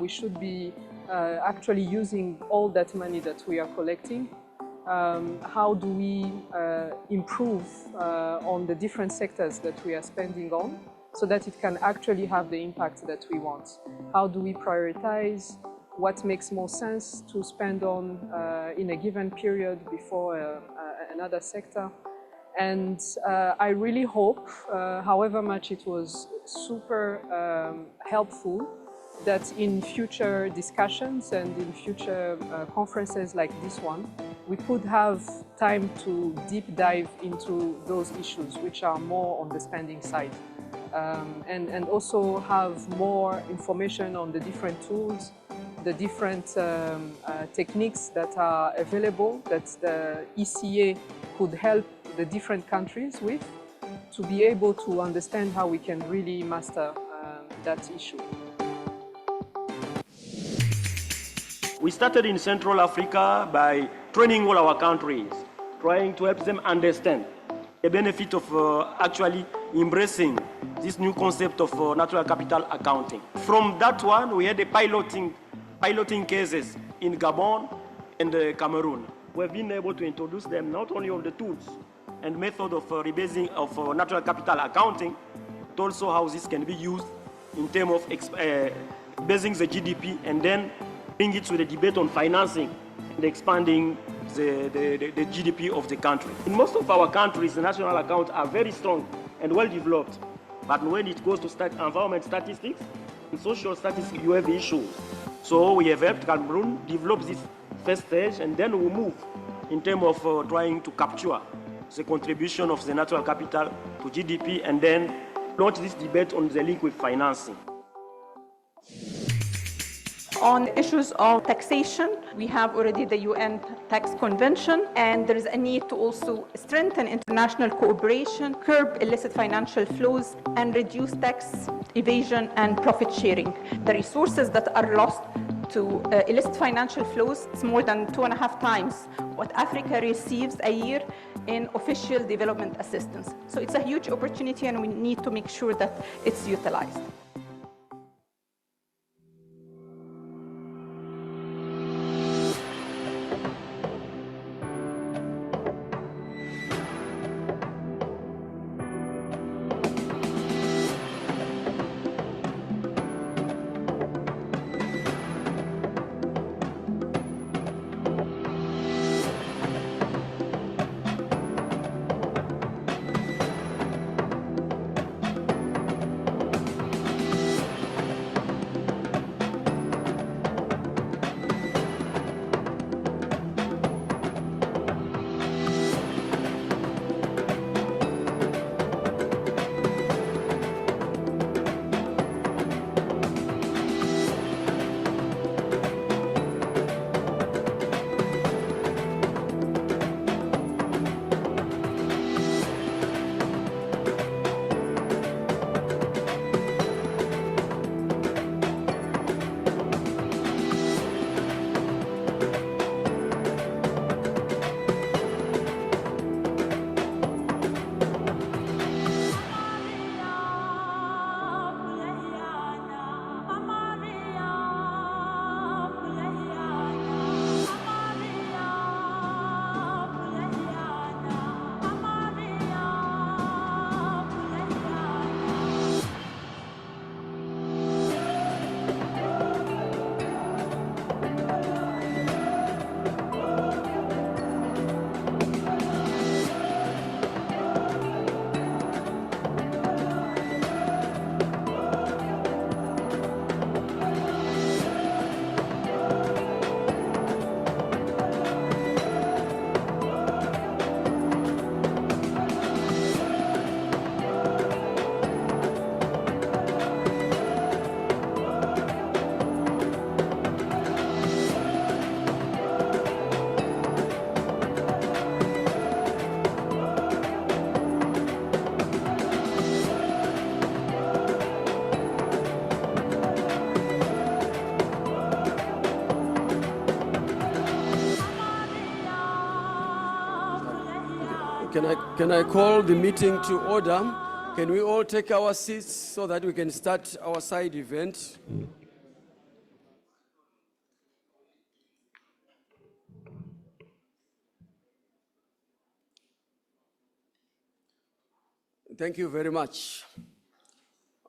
We should be actually using all that money that we are collecting. How do we improve on the different sectors that we are spending on so that it can actually have the impact that we want? How do we prioritize what makes more sense to spend on in a given period before another sector? And I really hope, however much it was super helpful, that in future discussions and in future conferences like this one, we could have time to deep dive into those issues which are more on the spending side. And also have more information on the different tools, the different techniques that are available that the ECA could help the different countries with, to be able to understand how we can really master that issue. We started in Central Africa by training all our countries, trying to help them understand the benefit of actually embracing this new concept of natural capital accounting. From that one, we had the piloting cases in Gabon and Cameroon. We've been able to introduce them not only on the tools and method of rebasing of natural capital accounting, but also how this can be used in terms of basing the GDP and then bring it to the debate on financing and expanding the GDP of the country. In most of our countries, the national accounts are very strong and well developed. But when it goes to environment statistics and social statistics, you have issues. So we have helped Cameroon develop this first stage, and then we move in terms of trying to capture the contribution of the natural capital to GDP and then launch this debate on the link with financing. On issues of taxation, we have already the UN Tax Convention, and there is a need to also strengthen international cooperation, curb illicit financial flows, and reduce tax evasion and profit sharing. The resources that are lost to illicit financial flows is more than 2.5 times what Africa receives a year in official development assistance. So it's a huge opportunity, and we need to make sure that it's utilized. Can I call the meeting to order? Can we all take our seats so that we can start our side event? Thank you very much.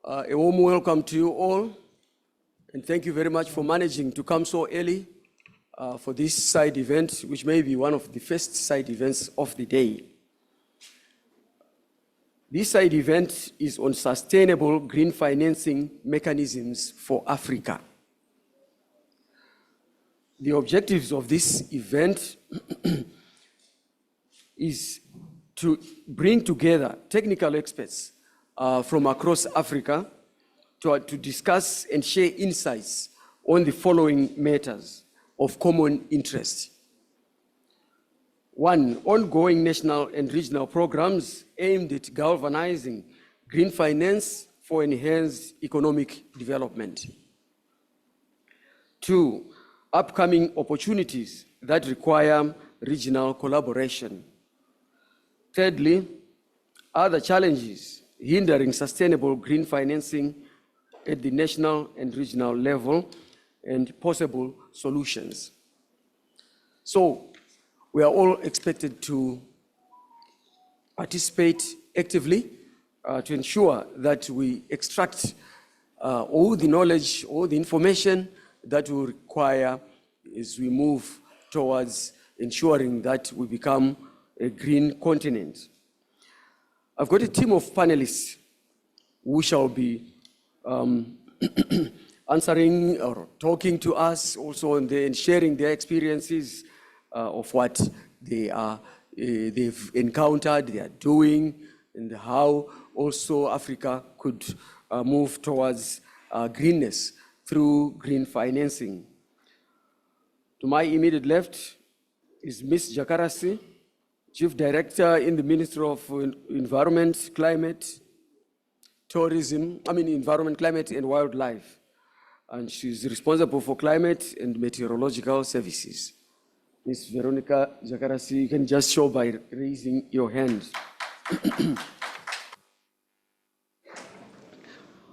A warm welcome to you all, and thank you very much for managing to come so early for this side event, which may be one of the first side events of the day. This side event is on sustainable green financing mechanisms for Africa. The objectives of this event is to bring together technical experts from across Africa to discuss and share insights on the following matters of common interest. One, ongoing national and regional programs aimed at galvanizing green finance for enhanced economic development. Two, upcoming opportunities that require regional collaboration. Thirdly, other challenges hindering sustainable green financing at the national and regional level and possible solutions. So, we are all expected to participate actively to ensure that we extract all the knowledge, all the information that we require as we move towards ensuring that we become a green continent. I've got a team of panelists who shall be answering or talking to us also and sharing their experiences of what they've encountered, they are doing, and how also Africa could move towards greenness through green financing. To my immediate left is Ms. Jakarasi, Chief Director in the Ministry of Environment, Climate, Environment, Climate and Wildlife. And she's responsible for climate and meteorological services. Ms. Veronica Jakarasi, you can just show by raising your hand.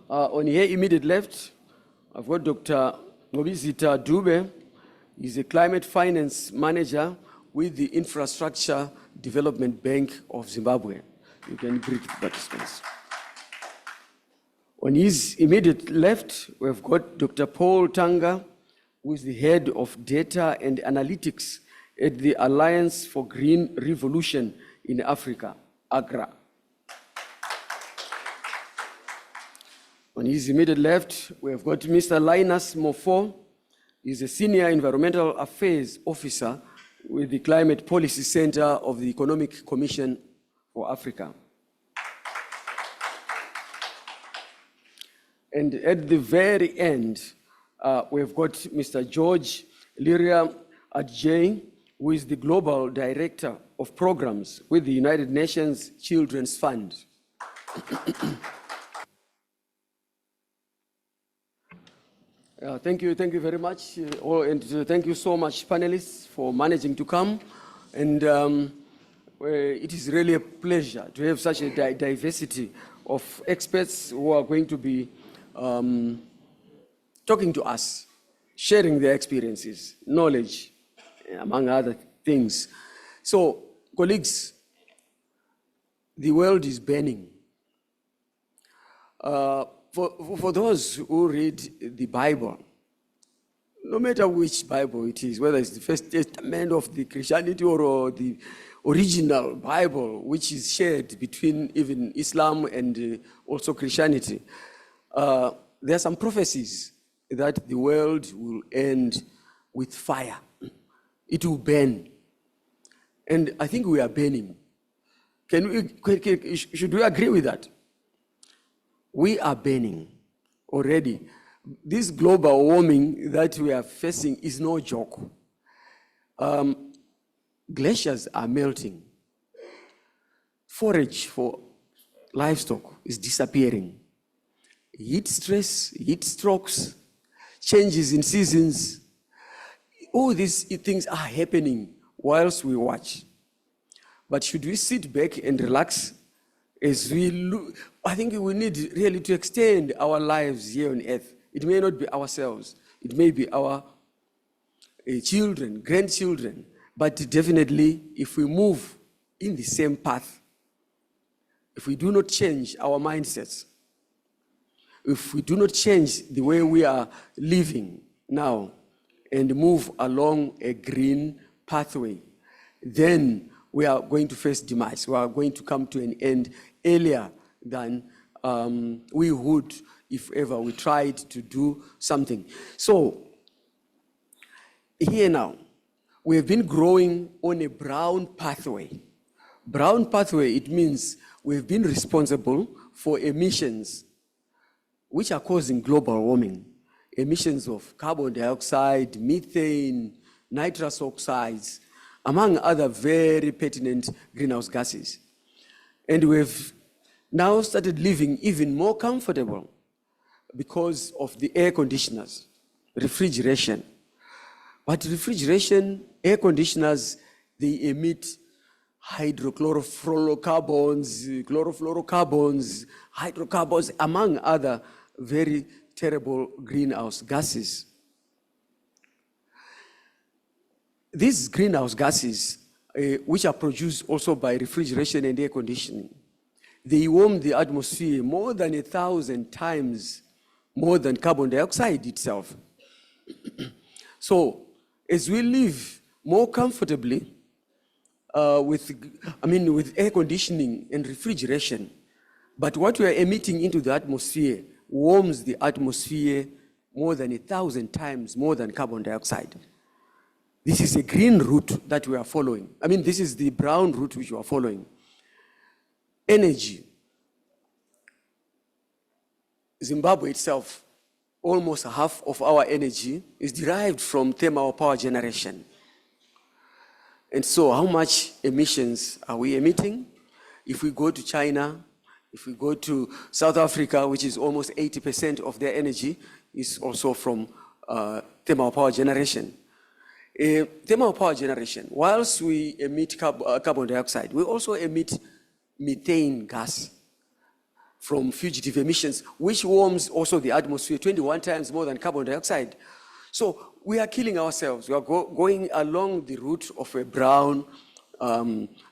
On her immediate left, I've got Dr. Ngobizita Dube. He's a climate finance manager with the Infrastructure Development Bank of Zimbabwe. You can greet the participants. On his immediate left, we've got Dr. Paul Tanga, who is the head of data and analytics at the Alliance for Green Revolution in Africa, AGRA. On his immediate left, we have got Mr. Linus Mofo. He's a senior environmental affairs officer with the Climate Policy Center of the Economic Commission for Africa. And at the very end, we've got Mr. George Liria Adjei, who is the Global Director of Programs with the United Nations Children's Fund. Thank you very much, and thank you so much, panelists, for managing to come. And it is really a pleasure to have such a diversity of experts who are going to be talking to us, sharing their experiences, knowledge, among other things. So, colleagues, the world is burning. For those who read the Bible, no matter which Bible it is, whether it's the First Testament of the Christianity or the original Bible, which is shared between even Islam and also Christianity, there are some prophecies that the world will end with fire. It will burn. And I think we are burning. Should we agree with that? We are burning already. This global warming that we are facing is no joke. Glaciers are melting. Forage for livestock is disappearing. Heat stress, heat strokes, changes in seasons, all these things are happening whilst we watch. But should we sit back and relax as we look? I think we need really to extend our lives here on earth. It may not be ourselves. It may be our children, grandchildren. But definitely, if we move in the same path, if we do not change our mindsets, if we do not change the way we are living now and move along a green pathway, then we are going to face demise. We are going to come to an end earlier than we would if ever we tried to do something. So here now, we have been growing on a brown pathway. Brown pathway, it means we've been responsible for emissions which are causing global warming. Emissions of carbon dioxide, methane, nitrous oxides, among other very pertinent greenhouse gases. And we've now started living even more comfortable because of the air conditioners, refrigeration. But refrigeration, air conditioners, they emit hydrochlorofluorocarbons, chlorofluorocarbons, hydrocarbons, among other very terrible greenhouse gases. These greenhouse gases, which are produced also by refrigeration and air conditioning, they warm the atmosphere more than 1,000 times more than carbon dioxide itself. So, as we live more comfortably with air conditioning and refrigeration, but what we are emitting into the atmosphere warms the atmosphere more than 1,000 times more than carbon dioxide. This is a green route that we are following. This is the brown route which we are following. Energy. Zimbabwe itself, almost half of our energy is derived from thermal power generation. And so how much emissions are we emitting? If we go to China, if we go to South Africa, which is almost 80% of their energy, is also from thermal power generation. Thermal power generation, whilst we emit carbon dioxide, we also emit methane gas from fugitive emissions, which warms also the atmosphere 21 times more than carbon dioxide. So we are killing ourselves. We are going along the route of a brown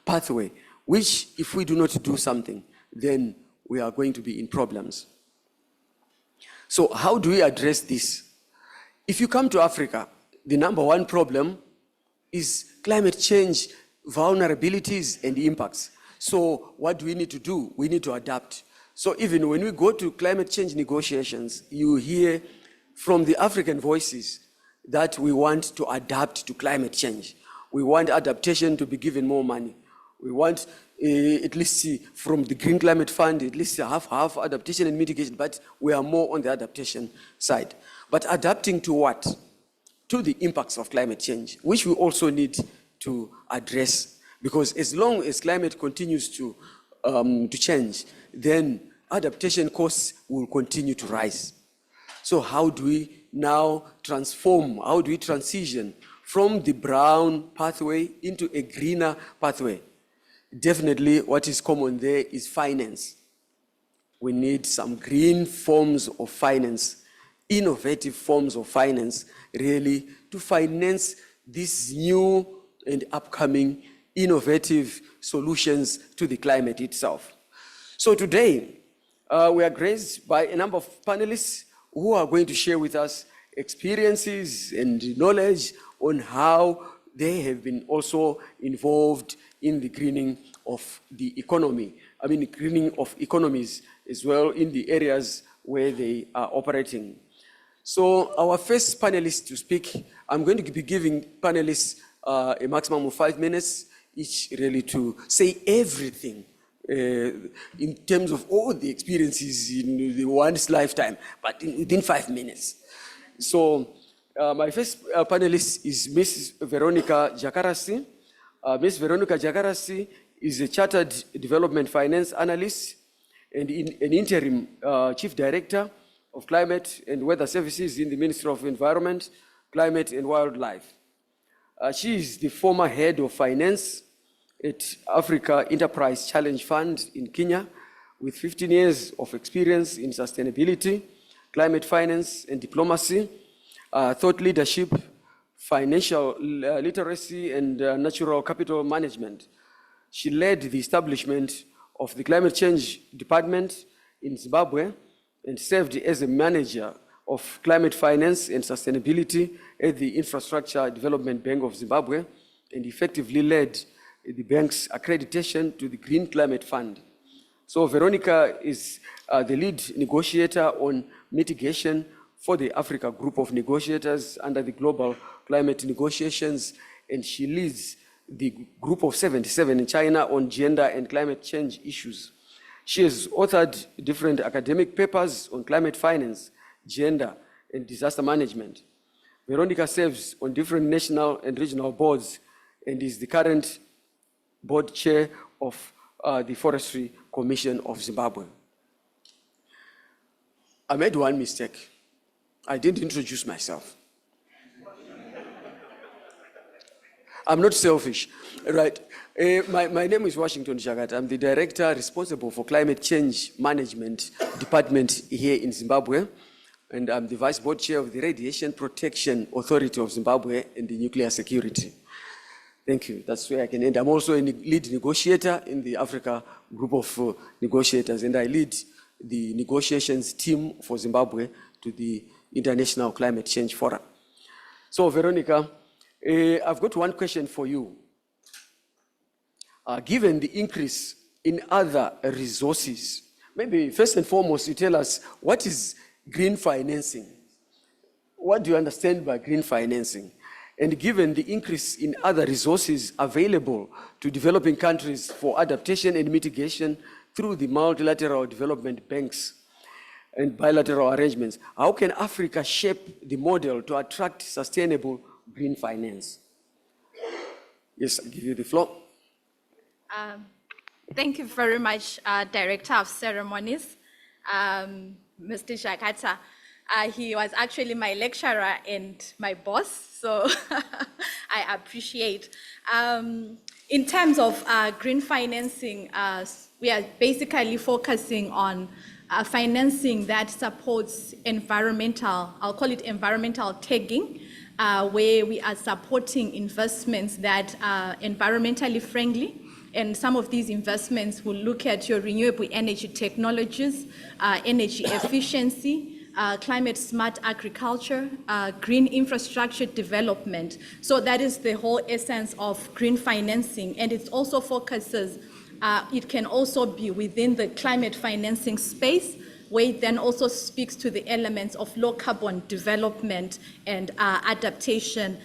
pathway, which if we do not do something, then we are going to be in problems. So how do we address this? If you come to Africa, the number one problem is climate change vulnerabilities and impacts. So what do we need to do? We need to adapt. So even when we go to climate change negotiations, you hear from the African voices that we want to adapt to climate change. We want adaptation to be given more money. We want at least from the Green Climate Fund, at least half adaptation and mitigation, but we are more on the adaptation side. But adapting to what? To the impacts of climate change, which we also need to address, because as long as climate continues to change, then adaptation costs will continue to rise. So how do we now transform, how do we transition from the brown pathway into a greener pathway? Definitely what is common there is finance. We need some green forms of finance, innovative forms of finance, really, to finance these new and upcoming innovative solutions to the climate itself. So today, we are graced by a number of panelists who are going to share with us experiences and knowledge on how they have been also involved in the greening of the economy. Greening of economies as well in the areas where they are operating. So our first panelist to speak, I'm going to be giving panelists a maximum of 5 minutes each, really, to say everything in terms of all the experiences in the one's lifetime, but within 5 minutes. So my first panelist is Ms. Veronica Jakarasi. Ms. Veronica Jakarasi is a Chartered Development Finance Analyst and an Interim Chief Director of Climate and Weather Services in the Ministry of Environment, Climate and Wildlife. She is the former Head of Finance at Africa Enterprise Challenge Fund in Kenya, with 15 years of experience in sustainability, climate finance and diplomacy, thought leadership, financial literacy, and natural capital management. She led the establishment of the Climate Change Department in Zimbabwe and served as a manager of climate finance and sustainability at the Infrastructure Development Bank of Zimbabwe, and effectively led the bank's accreditation to the Green Climate Fund. So Veronica is the lead negotiator on mitigation for the Africa Group of Negotiators under the Global Climate Negotiations, and she leads the Group of 77 in China on gender and climate change issues. She has authored different academic papers on climate finance, gender, and disaster management. Veronica serves on different national and regional boards and is the current board chair of the Forestry Commission of Zimbabwe. I made one mistake. I didn't introduce myself. I'm not selfish, right? My name is Washington Jagat. I'm the director responsible for climate change management department here in Zimbabwe, and I'm the vice board chair of the Radiation Protection Authority of Zimbabwe and the Nuclear Security. Thank you. That's where I can end. I'm also a lead negotiator in the Africa Group of Negotiators, and I lead the negotiations team for Zimbabwe to the International Climate Change Forum. So, Veronica, I've got one question for you. Given the increase in other resources, maybe first and foremost, you tell us, what is green financing? What do you understand by green financing? And given the increase in other resources available to developing countries for adaptation and mitigation through the multilateral development banks and bilateral arrangements, how can Africa shape the model to attract sustainable green finance? Yes, I'll give you the floor. Thank you very much, Director of Ceremonies, Mr. Shakata. He was actually my lecturer and my boss, so I appreciate. In terms of green financing, we are basically focusing on financing that supports environmental, I'll call it environmental tagging, where we are supporting investments that are environmentally friendly. And some of these investments will look at your renewable energy technologies, energy efficiency, climate smart agriculture, green infrastructure development. So that is the whole essence of green financing. And it also focuses, it can also be within the climate financing space, where it then also speaks to the elements of low carbon development and adaptation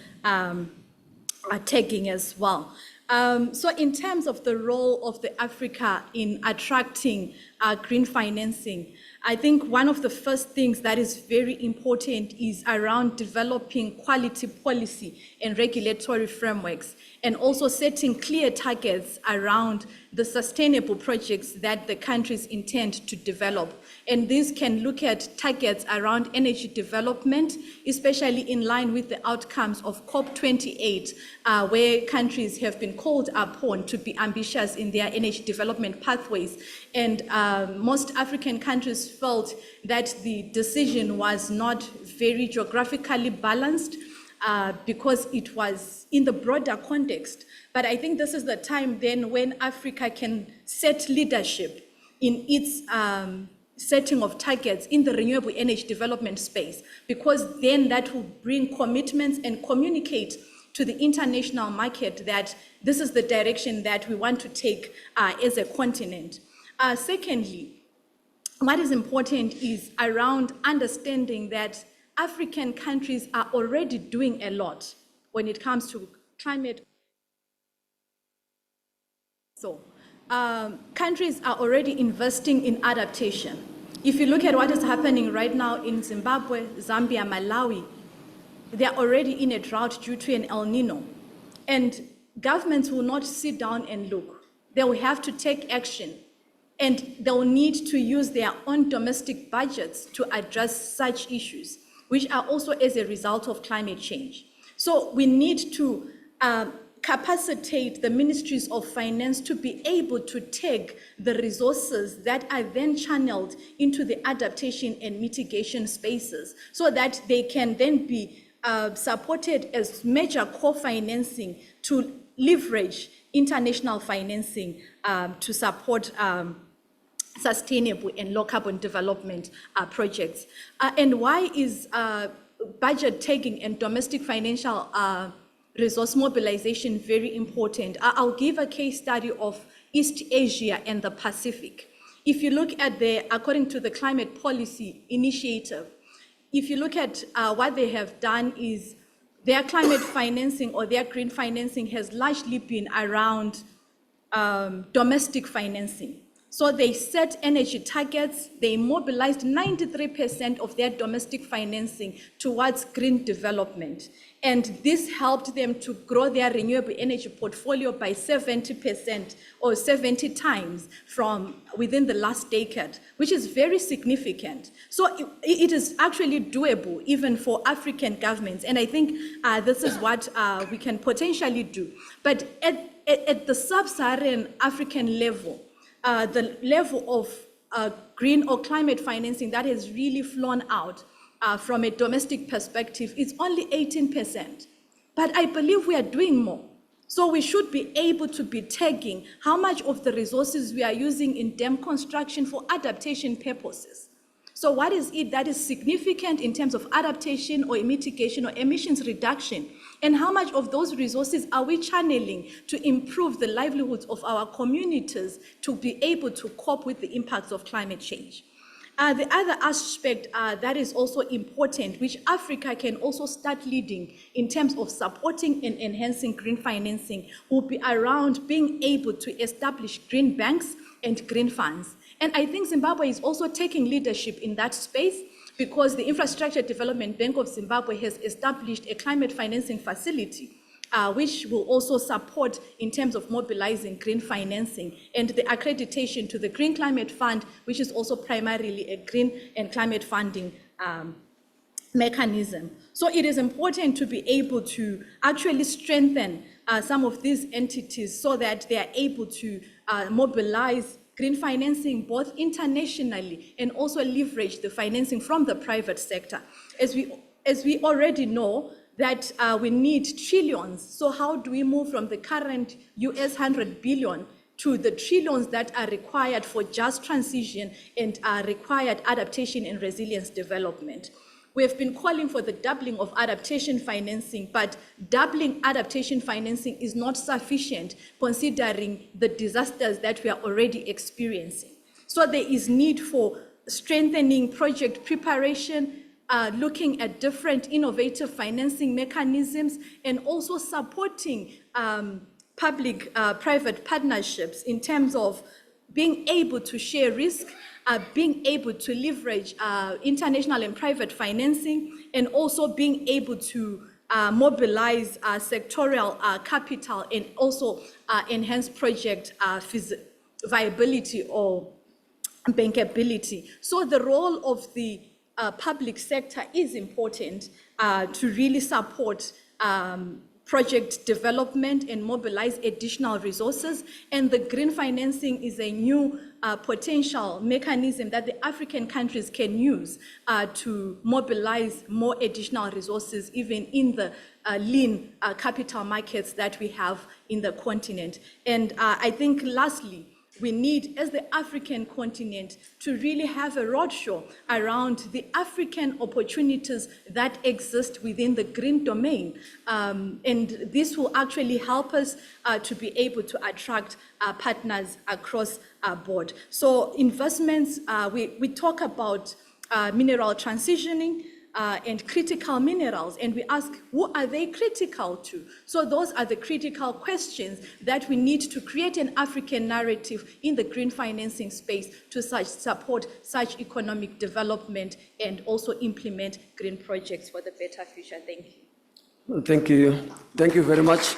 tagging as well. So in terms of the role of the Africa in attracting green financing, I think one of the first things that is very important is around developing quality policy and regulatory frameworks, and also setting clear targets around the sustainable projects that the countries intend to develop. And these can look at targets around energy development, especially in line with the outcomes of COP28, where countries have been called upon to be ambitious in their energy development pathways. And most African countries felt that the decision was not very geographically balanced because it was in the broader context. But I think this is the time then when Africa can set leadership in its setting of targets in the renewable energy development space, because then that will bring commitments and communicate to the international market that this is the direction that we want to take as a continent. Secondly, what is important is around understanding that African countries are already doing a lot when it comes to climate. So, countries are already investing in adaptation. If you look at what is happening right now in Zimbabwe, Zambia, Malawi, they are already in a drought due to an El Nino. And governments will not sit down and look. They will have to take action. And they will need to use their own domestic budgets to address such issues, which are also as a result of climate change. So we need to capacitate the ministries of finance to be able to take the resources that are then channeled into the adaptation and mitigation spaces, so that they can then be supported as major co-financing to leverage international financing to support sustainable and low carbon development projects. And why is budget taking and domestic financial resource mobilization very important? I'll give a case study of East Asia and the Pacific. If you look at according to the Climate Policy Initiative, if you look at what they have done is their climate financing or their green financing has largely been around domestic financing. So they set energy targets, they mobilized 93% of their domestic financing towards green development. And this helped them to grow their renewable energy portfolio by 70% or 70 times from within the last decade, which is very significant. So it is actually doable even for African governments. And I think this is what we can potentially do. But at the sub-Saharan African level, the level of green or climate financing that has really flown out from a domestic perspective is only 18%. But I believe we are doing more. So we should be able to be tagging how much of the resources we are using in dam construction for adaptation purposes. So what is it that is significant in terms of adaptation or mitigation or emissions reduction? And how much of those resources are we channeling to improve the livelihoods of our communities to be able to cope with the impacts of climate change? The other aspect that is also important, which Africa can also start leading in terms of supporting and enhancing green financing, will be around being able to establish green banks and green funds. And I think Zimbabwe is also taking leadership in that space, because the Infrastructure Development Bank of Zimbabwe has established a climate financing facility, which will also support in terms of mobilizing green financing, and the accreditation to the Green Climate Fund, which is also primarily a green and climate funding mechanism. So it is important to be able to actually strengthen some of these entities so that they are able to mobilize green financing both internationally and also leverage the financing from the private sector. As we already know that we need trillions, so how do we move from the current US 100 billion to the trillions that are required for just transition and required adaptation and resilience development? We have been calling for the doubling of adaptation financing, but doubling adaptation financing is not sufficient considering the disasters that we are already experiencing. So there is need for strengthening project preparation, looking at different innovative financing mechanisms, and also supporting public-private partnerships in terms of being able to share risk, being able to leverage international and private financing, and also being able to mobilize sectorial capital and also enhance project viability or bankability. So the role of the public sector is important to really support project development and mobilize additional resources. And the green financing is a new potential mechanism that the African countries can use to mobilize more additional resources, even in the lean capital markets that we have in the continent. And I think lastly, we need, as the African continent, to really have a roadshow around the African opportunities that exist within the green domain. And this will actually help us to be able to attract partners across our board. So investments, we talk about mineral transitioning, and critical minerals, and we ask, who are they critical to? So those are the critical questions that we need to create an African narrative in the green financing space to support such economic development and also implement green projects for the better future. Thank you. Thank you. Thank you very much.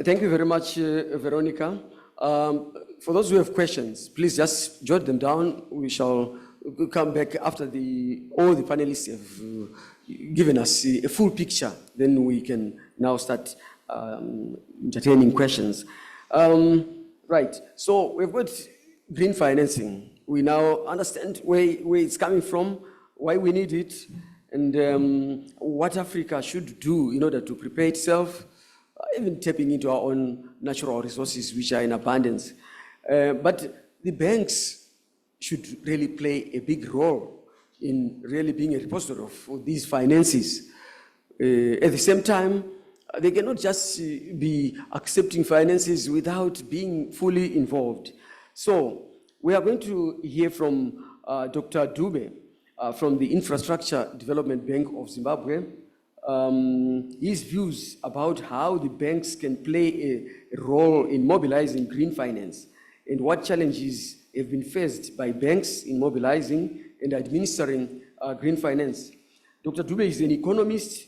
Thank you very much, Veronica. For those who have questions, please just jot them down. We shall come back after all the panelists have given us a full picture. Then we can now start entertaining questions. Right, so we've got green financing. We now understand where it's coming from, why we need it, and what Africa should do in order to prepare itself, even tapping into our own natural resources which are in abundance. But the banks should really play a big role in really being a repository of these finances. At the same time, they cannot just be accepting finances without being fully involved. So we are going to hear from Dr. Dube from the Infrastructure Development Bank of Zimbabwe, his views about how the banks can play a role in mobilizing green finance and what challenges have been faced by banks in mobilizing and administering green finance. Dr. Dube is an economist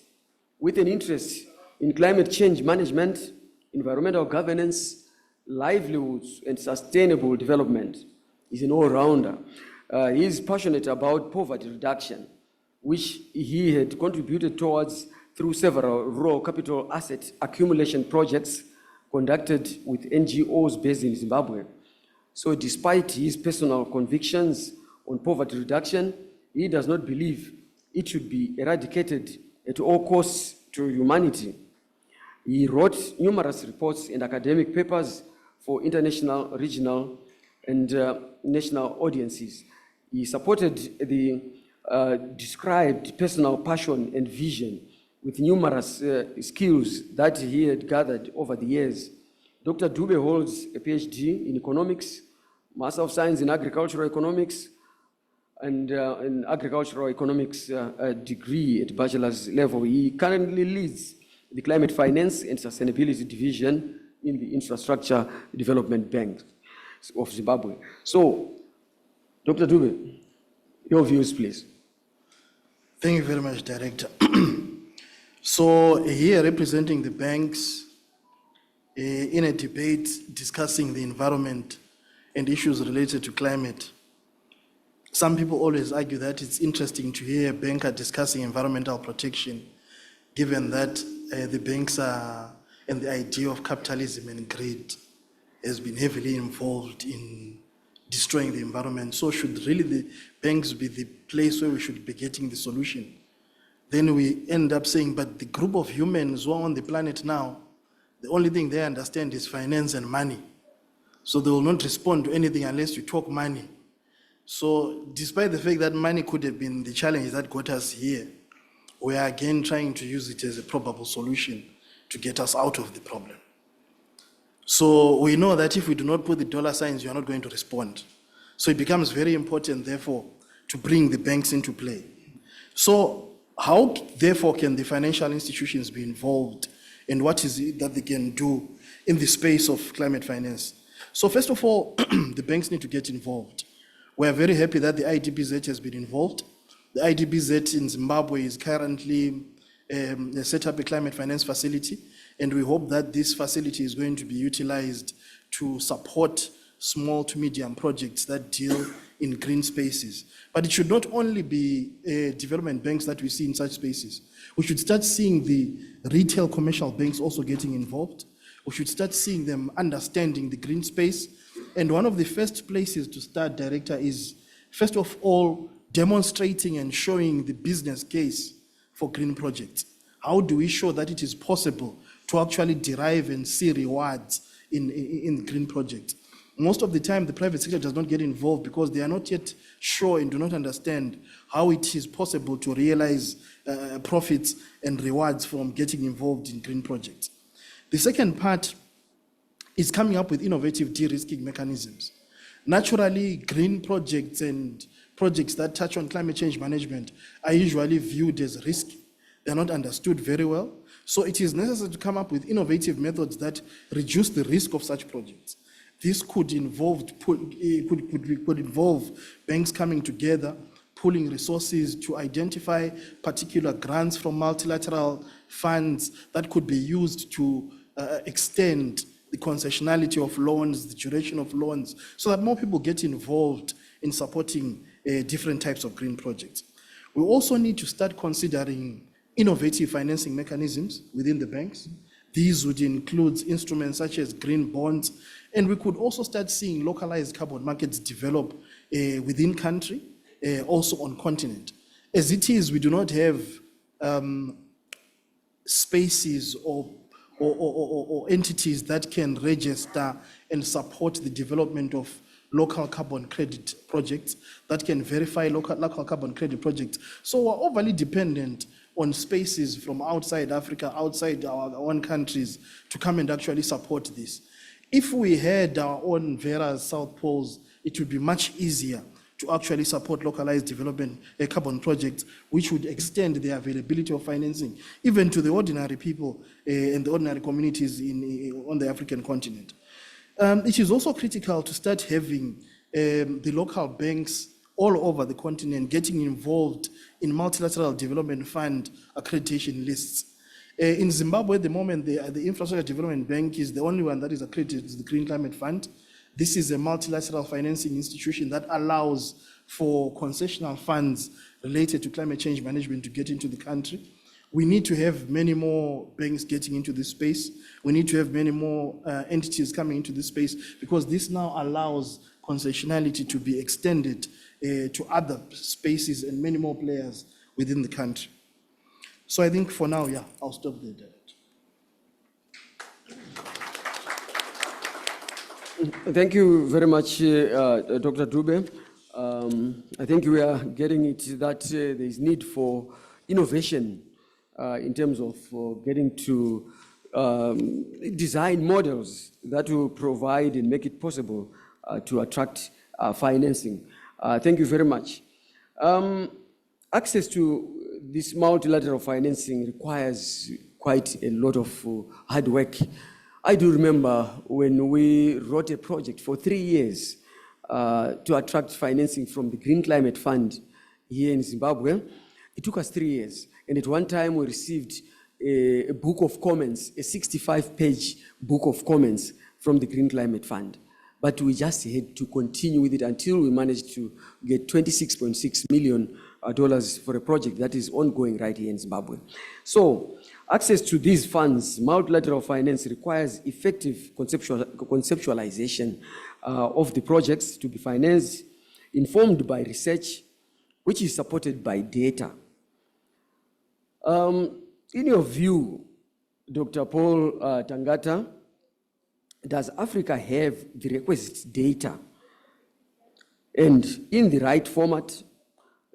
with an interest in climate change management, environmental governance, livelihoods, and sustainable development. He's an all-rounder. He is passionate about poverty reduction, which he had contributed towards through several rural capital asset accumulation projects conducted with NGOs based in Zimbabwe. So despite his personal convictions on poverty reduction, he does not believe it should be eradicated at all costs to humanity. He wrote numerous reports and academic papers for international, regional, and national audiences. He supported the described personal passion and vision with numerous skills that he had gathered over the years. Dr. Dube holds a PhD in economics, Master of Science in Agricultural Economics, and an agricultural economics degree at bachelor's level. He currently leads the Climate Finance and Sustainability Division in the Infrastructure Development Bank of Zimbabwe. So, Dr. Dube, your views, please. Thank you very much, Director. So, here representing the banks in a debate discussing the environment and issues related to climate. Some people always argue that it's interesting to hear a banker discussing environmental protection, given that the banks are, and the idea of capitalism and greed has been heavily involved in destroying the environment. So should really the banks be the place where we should be getting the solution? Then we end up saying, but the group of humans who are on the planet now, the only thing they understand is finance and money. So they will not respond to anything unless you talk money. So despite the fact that money could have been the challenge that got us here, we are again trying to use it as a probable solution to get us out of the problem. So we know that if we do not put the dollar signs, you are not going to respond. So it becomes very important, therefore, to bring the banks into play. So how, therefore, can the financial institutions be involved, and what is it that they can do in the space of climate finance? So first of all, the banks need to get involved. We are very happy that the IDBZ has been involved. The IDBZ in Zimbabwe is currently set up a climate finance facility, and we hope that this facility is going to be utilized to support small to medium projects that deal in green spaces. But it should not only be development banks that we see in such spaces. We should start seeing the retail commercial banks also getting involved. We should start seeing them understanding the green space. And one of the first places to start, Director, is first of all, demonstrating and showing the business case for green projects. How do we show that it is possible to actually derive and see rewards in green projects? Most of the time, the private sector does not get involved because they are not yet sure and do not understand how it is possible to realize profits and rewards from getting involved in green projects. The second part is coming up with innovative de-risking mechanisms. Naturally, green projects and projects that touch on climate change management are usually viewed as risky. They're not understood very well. So it is necessary to come up with innovative methods that reduce the risk of such projects. This could involve banks coming together, pooling resources to identify particular grants from multilateral funds that could be used to extend the concessionality of loans, the duration of loans, so that more people get involved in supporting different types of green projects. We also need to start considering innovative financing mechanisms within the banks. These would include instruments such as green bonds, and we could also start seeing localized carbon markets develop within country, also on continent. As it is, we do not have spaces or entities that can register and support the development of local carbon credit projects, that can verify local carbon credit projects. So we're overly dependent on spaces from outside Africa, outside our own countries, to come and actually support this. If we had our own Vera's South Poles, it would be much easier to actually support localized development carbon projects, which would extend the availability of financing even to the ordinary people and the ordinary communities on the African continent. It is also critical to start having the local banks all over the continent getting involved in multilateral development fund accreditation lists. In Zimbabwe at the moment, the Infrastructure Development Bank is the only one that is accredited to the Green Climate Fund. This is a multilateral financing institution that allows for concessional funds related to climate change management to get into the country. We need to have many more banks getting into this space. We need to have many more entities coming into this space, because this now allows concessionality to be extended to other spaces and many more players within the country. So I think for now, yeah, I'll stop there, Director. Thank you very much, Dr. Dube. I think we are getting it that there is need for innovation in terms of getting to design models that will provide and make it possible to attract financing. Thank you very much. Access to this multilateral financing requires quite a lot of hard work. I do remember when we wrote a project for 3 years to attract financing from the Green Climate Fund here in Zimbabwe. It took us 3 years. And at one time we received a book of comments, a 65-page book of comments from the Green Climate Fund. But we just had to continue with it until we managed to get $26.6 million for a project that is ongoing right here in Zimbabwe. So access to these funds, multilateral finance, requires effective conceptualization of the projects to be financed, informed by research, which is supported by data. In your view, Dr. Paul Tangata, does Africa have the requisite data and in the right format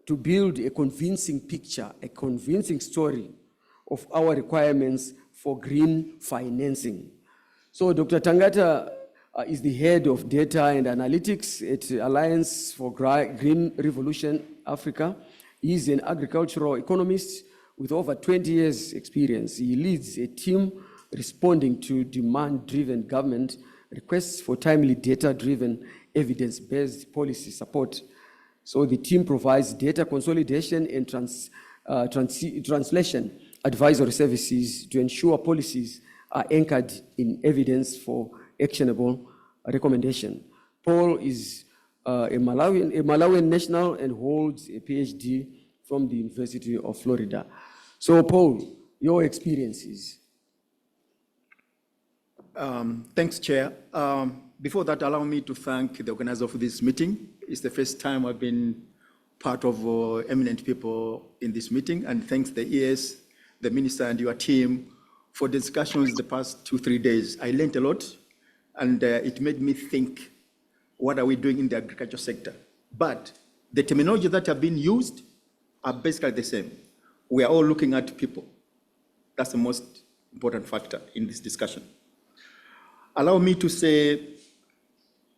to build a convincing picture, a convincing story of our requirements for green financing? So Dr. Tangata is the head of data and analytics at Alliance for Green Revolution Africa. He is an agricultural economist with over 20 years experience. He leads a team responding to demand-driven government requests for timely data-driven, evidence-based policy support. So the team provides data consolidation and translation advisory services to ensure policies are anchored in evidence for actionable recommendation. Paul is a Malawian national and holds a PhD from the University of Florida. So Paul, your experiences. Thanks, Chair. Before that, allow me to thank the organizer of this meeting. It's the first time I've been part of eminent people in this meeting, and thanks the ES, the Minister and your team for discussions the past 2-3 days. I learned a lot, and it made me think, what are we doing in the agriculture sector? But the terminology that have been used are basically the same. We are all looking at people. That's the most important factor in this discussion. Allow me to say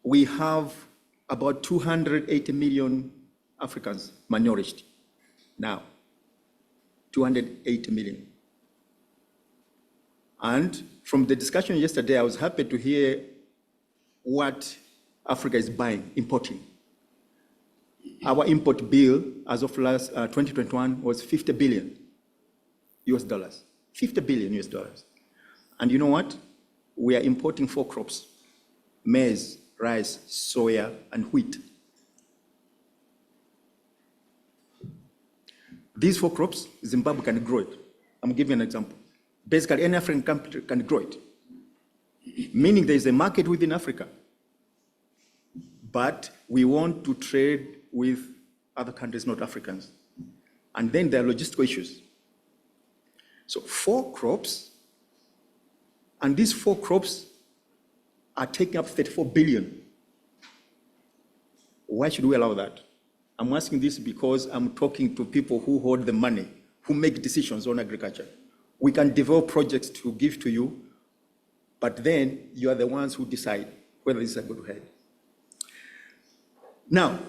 we have about 280 million Africans malnourished now, 280 million. And from the discussion yesterday, I was happy to hear what Africa is buying, importing. Our import bill as of last 2021 was $50 billion US dollars, $50 billion US dollars. And you know what? We are importing 4 crops: maize, rice, soya, and wheat. These 4 crops, Zimbabwe can grow it. I'm giving an example. Basically, any African country can grow it, meaning there is a market within Africa. But we want to trade with other countries, not Africans. And then there are logistical issues. So 4 crops, and these 4 crops are taking up 34 billion. Why should we allow that? I'm asking this because I'm talking to people who hold the money, who make decisions on agriculture. We can develop projects to give to you, but then you are the ones who decide whether this is going to head. Now,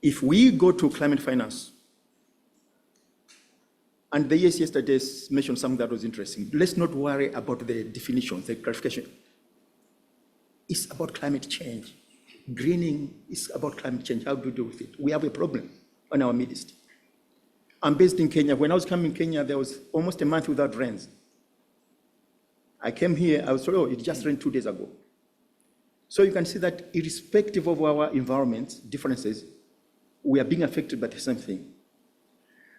if we go to climate finance, and the ES yesterday mentioned something that was interesting. Let's not worry about the definitions, the clarification. It's about climate change. Greening is about climate change. How do we deal with it? We have a problem on our midst. I'm based in Kenya. When I was coming in Kenya, there was almost a month without rains. I came here, I was told, oh, it just rained 2 days ago. So you can see that irrespective of our environment differences, we are being affected by the same thing.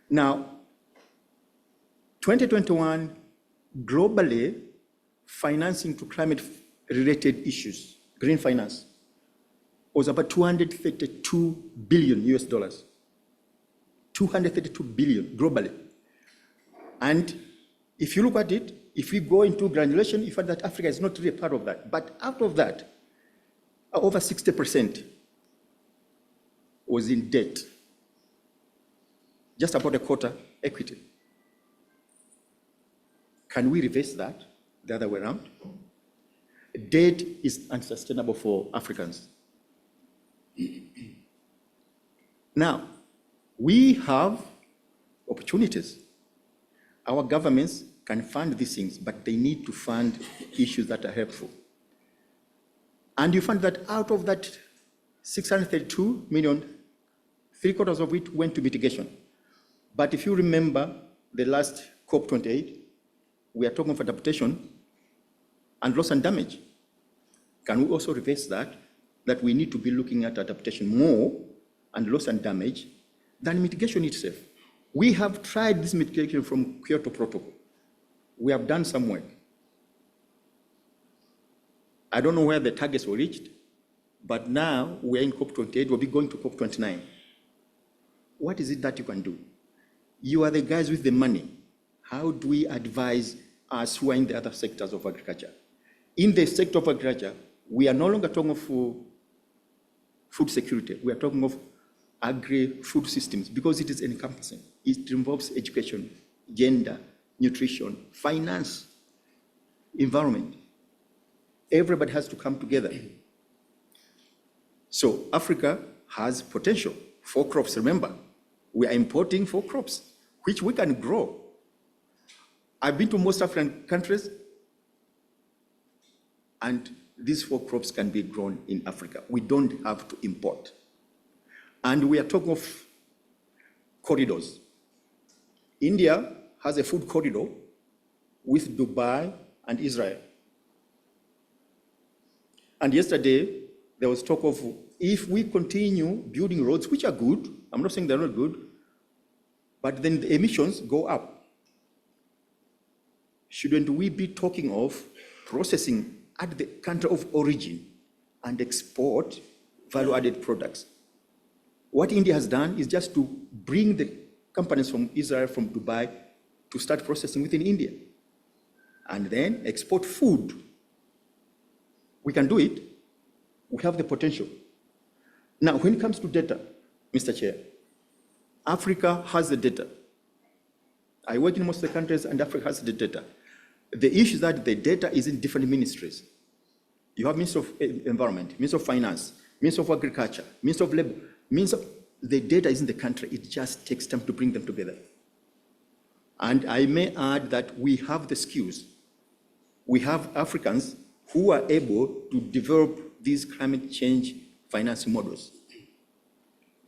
Now, 2021, globally, financing to climate-related issues, green finance, was about 232 billion US dollars. 232 billion globally. And if you look at it, if we go into granulation, you find that Africa is not really a part of that. But out of that, over 60% was in debt. Just about a quarter equity. Can we reverse that the other way around? Debt is unsustainable for Africans. Now, we have opportunities. Our governments can fund these things, but they need to fund issues that are helpful. And you find that out of that 632 million, 3/4 of it went to mitigation. But if you remember the last COP28, we are talking of adaptation and loss and damage. Can we also reverse that? That we need to be looking at adaptation more and loss and damage than mitigation itself. We have tried this mitigation from Kyoto Protocol. We have done some work. I don't know where the targets were reached, but now we're in COP28, we'll be going to COP29. What is it that you can do? You are the guys with the money. How do we advise us who are in the other sectors of agriculture? In the sector of agriculture, we are no longer talking of food security. We are talking of agri-food systems because it is encompassing. It involves education, gender, nutrition, finance, environment. Everybody has to come together. So Africa has potential. 4 crops, remember, we are importing 4 crops, which we can grow. I've been to most African countries, and these 4 crops can be grown in Africa. We don't have to import. And we are talking of corridors. India has a food corridor with Dubai and Israel. And yesterday, there was talk of if we continue building roads, which are good, I'm not saying they're not good, but then the emissions go up. Shouldn't we be talking of processing at the country of origin and export value-added products? What India has done is just to bring the companies from Israel, from Dubai, to start processing within India, and then export food. We can do it. We have the potential. Now, when it comes to data, Mr. Chair, Africa has the data. I work in most of the countries, and Africa has the data. The issue is that the data is in different ministries. You have Minister of Environment, Minister of Finance, Minister of Agriculture, Minister of Labor. The data is in the country. It just takes time to bring them together. And I may add that we have the skills. We have Africans who are able to develop these climate change financing models.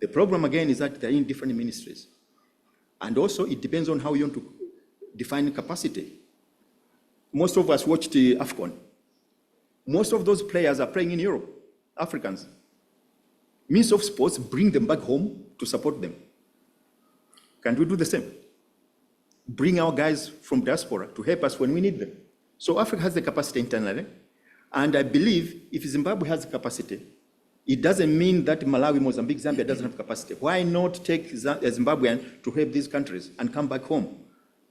The problem, again, is that they're in different ministries. And also, it depends on how you want to define capacity. Most of us watched the AFCON. Most of those players are playing in Europe, Africans. Minister of Sports bring them back home to support them. Can't we do the same? Bring our guys from diaspora to help us when we need them. So Africa has the capacity internally, and I believe if Zimbabwe has the capacity, It doesn't mean that Malawi, Mozambique, Zambia doesn't have capacity. Why not take a Zimbabwean to help these countries and come back home?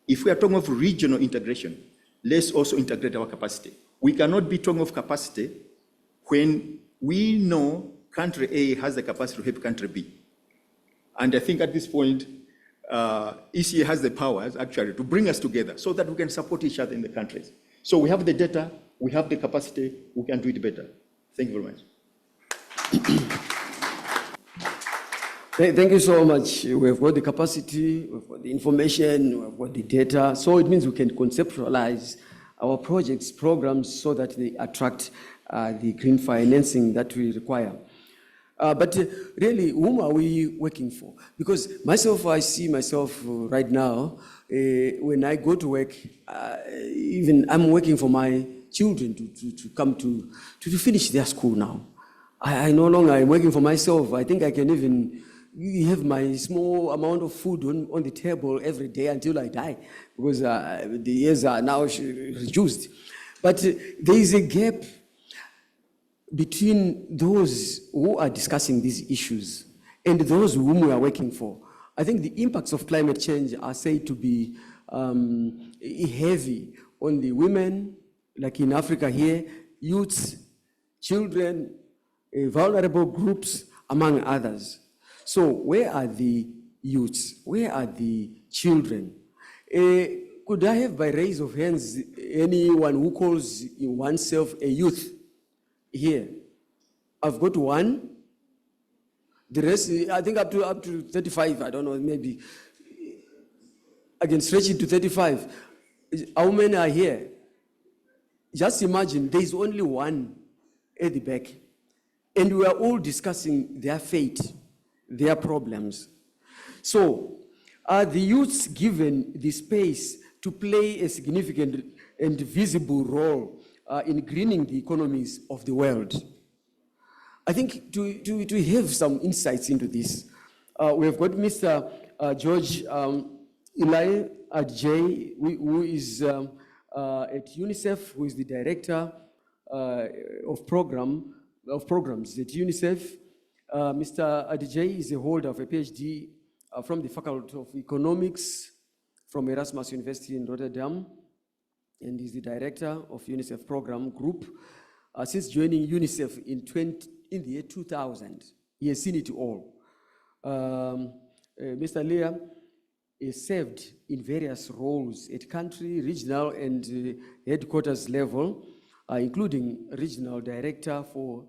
If we are talking of regional integration, let's also integrate our capacity. We cannot be talking of capacity when we know country A has the capacity to help country B. And I think at this point, ECA has the powers actually to bring us together so that we can support each other in the countries. So we have the data, we have the capacity, we can do it better. Thank you very much. Thank you so much. We've got the capacity, we've got the information, we've got the data. So it means we can conceptualize our projects, programs, so that they attract the green financing that we require. But really, whom are we working for? Because myself, I see myself right now, when I go to work, even I'm working for my children to come to finish their school now. I no longer am working for myself. I think I can even have my small amount of food on the table every day until I die, because the years are now reduced. But there is a gap between those who are discussing these issues and those whom we are working for. I think the impacts of climate change are said to be heavy on the women, like in Africa here, youths, children, vulnerable groups, among others. So where are the youths? Where are the children? Could I have, by raise of hands, anyone who calls oneself a youth here? I've got one. The rest, I think up to 35, I don't know, maybe. I can stretch it to 35. How many are here? Just imagine, there is only one at the back. And we are all discussing their fate, their problems. So, are the youths given the space to play a significant and visible role in greening the economies of the world? I think to have some insights into this, we have got Mr. George Eli Adjei, who is at UNICEF, who is the director of programs at UNICEF. Mr. Adjei is a holder of a PhD from the Faculty of Economics from Erasmus University in Rotterdam, and is the director of UNICEF Program Group. Since joining UNICEF in the year 2000, he has seen it all. Mr. Leah is served in various roles at country, regional, and headquarters level, including regional director for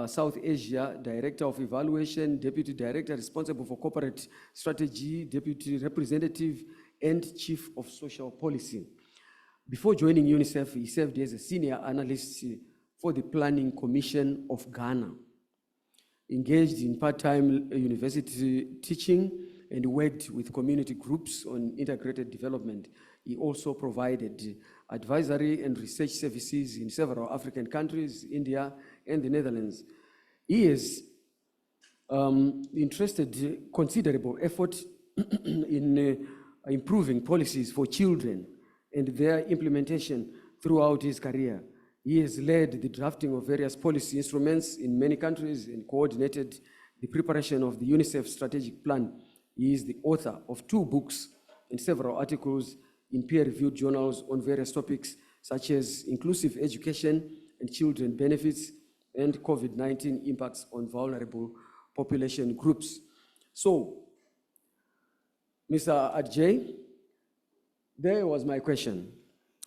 South Asia, director of evaluation, deputy director responsible for corporate strategy, deputy representative, and chief of social policy. Before joining UNICEF, he served as a senior analyst for the Planning Commission of Ghana, engaged in part-time university teaching, and worked with community groups on integrated development. He also provided advisory and research services in several African countries, India, and the Netherlands. He has entrusted considerable effort in improving policies for children and their implementation throughout his career. He has led the drafting of various policy instruments in many countries and coordinated the preparation of the UNICEF strategic plan. He is the author of 2 books and several articles in peer-reviewed journals on various topics, such as inclusive education and children benefits and COVID-19 impacts on vulnerable population groups. So, Mr. Adjei, there was my question.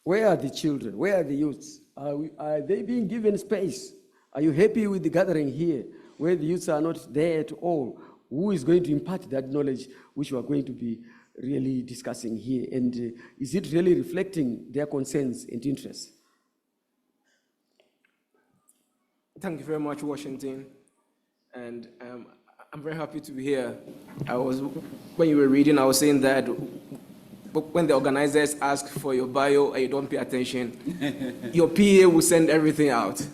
Where are the children? Where are the youths? Are they being given space? Are you happy with the gathering here, where the youths are not there at all? Who is going to impart that knowledge which we are going to be really discussing here? And is it really reflecting their concerns and interests? Thank you very much, Washington. And I'm very happy to be here. When you were reading, I was saying that when the organizers ask for your bio and you don't pay attention, your PA will send everything out.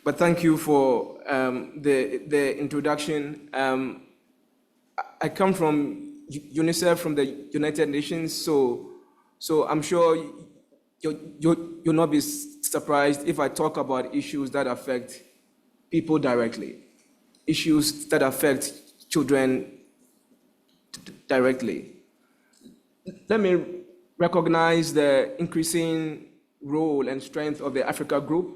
But thank you for the introduction. I come from UNICEF, from the United Nations, so I'm sure you'll not be surprised if I talk about issues that affect people directly, issues that affect children directly. Let me recognize the increasing role and strength of the Africa Group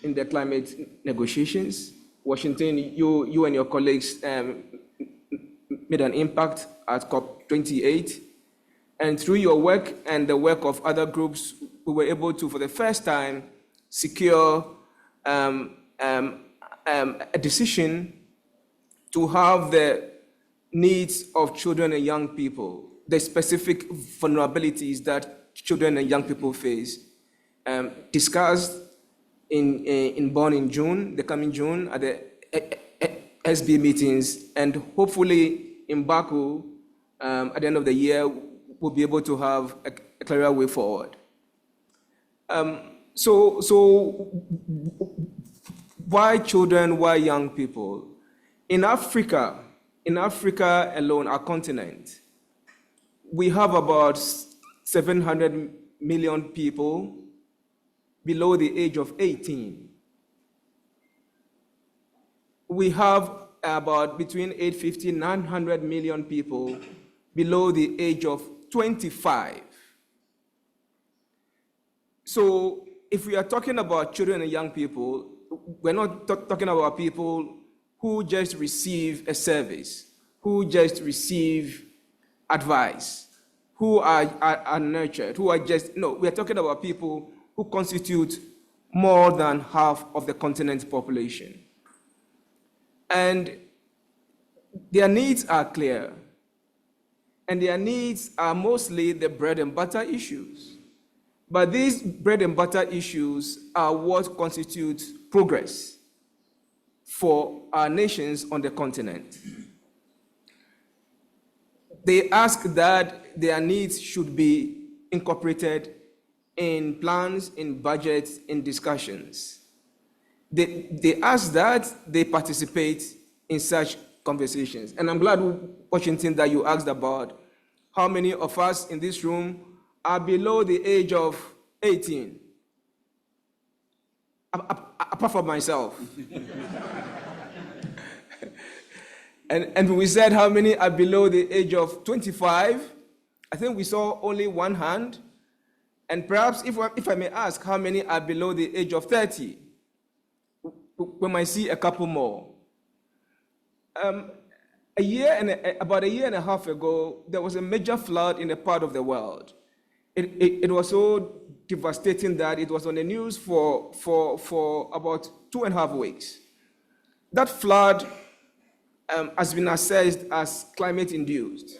in the climate negotiations. Washington, you and your colleagues made an impact at COP28. And through your work and the work of other groups, we were able to, for the first time, secure a decision to have the needs of children and young people, the specific vulnerabilities that children and young people face, discussed in Bonn in June, the coming June, at the SB meetings, and hopefully in Baku at the end of the year, we'll be able to have a clearer way forward. So why children, why young people? In Africa alone, our continent, we have about 700 million people below the age of 18. We have about between 850 and 900 million people below the age of 25. So if we are talking about children and young people, we're not talking about people who just receive a service, who just receive advice, who are nurtured, who are just, no, we're talking about people who constitute more than half of the continent's population. And their needs are clear. And their needs are mostly the bread and butter issues. But these bread and butter issues are what constitute progress for our nations on the continent. They ask that their needs should be incorporated in plans, in budgets, in discussions. They ask that they participate in such conversations. And I'm glad, Washington, that you asked about how many of us in this room are below the age of 18, apart from myself. And we said how many are below the age of 25. I think we saw only one hand. And perhaps if I may ask, how many are below the age of 30? We might see a couple more. About a year and a half ago, there was a major flood in a part of the world. It was so devastating that it was on the news for about 2.5 weeks. That flood has been assessed as climate-induced.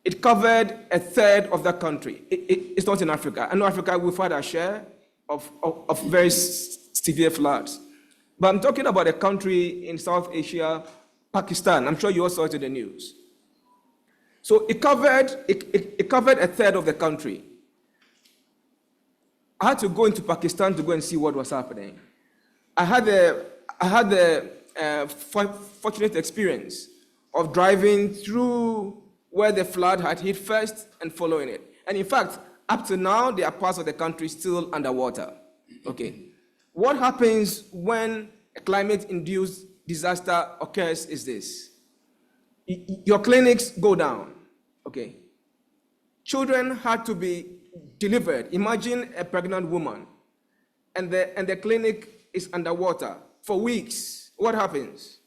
It covered a third of the country. It's not in Africa. I know Africa, we've had our share of very severe floods. But I'm talking about a country in South Asia, Pakistan. I'm sure you all saw it in the news. So it covered a third of the country. I had to go into Pakistan to go and see what was happening. I had the fortunate experience of driving through where the flood had hit first and following it. And in fact, up to now, there are parts of the country still underwater. Okay. What happens when a climate-induced disaster occurs is this. Your clinics go down, okay? Children had to be delivered. Imagine a pregnant woman, and the clinic is underwater for weeks. What happens?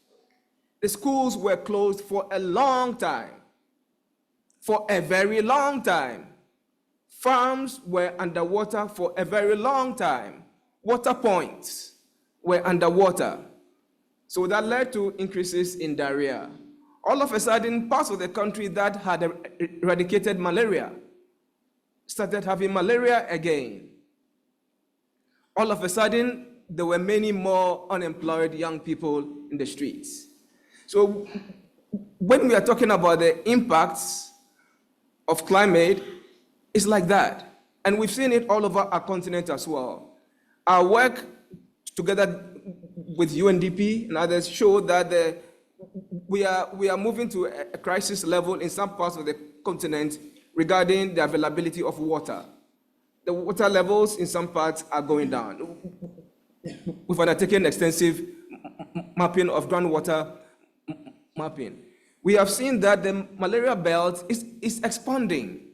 The schools were closed for a long time, for a very long time. Farms were underwater for a very long time. Water points were underwater. So that led to increases in diarrhea. All of a sudden, parts of the country that had eradicated malaria started having malaria again. All of a sudden, there were many more unemployed young people in the streets. So when we are talking about the impacts of climate, it's like that. And we've seen it all over our continent as well. Our work together with UNDP and others show that we are moving to a crisis level in some parts of the continent regarding the availability of water. The water levels in some parts are going down. We've undertaken extensive mapping of groundwater mapping. We have seen that the malaria belt is expanding.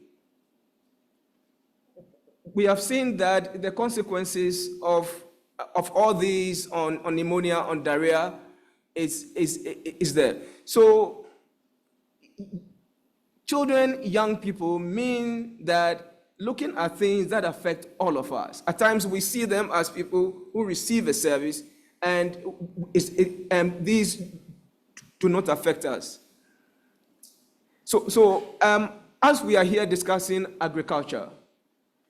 We have seen that the consequences of all these on pneumonia, on diarrhea, is there. So children, young people mean that looking at things that affect all of us. At times we see them as people who receive a service, and these do not affect us. So as we are here discussing agriculture,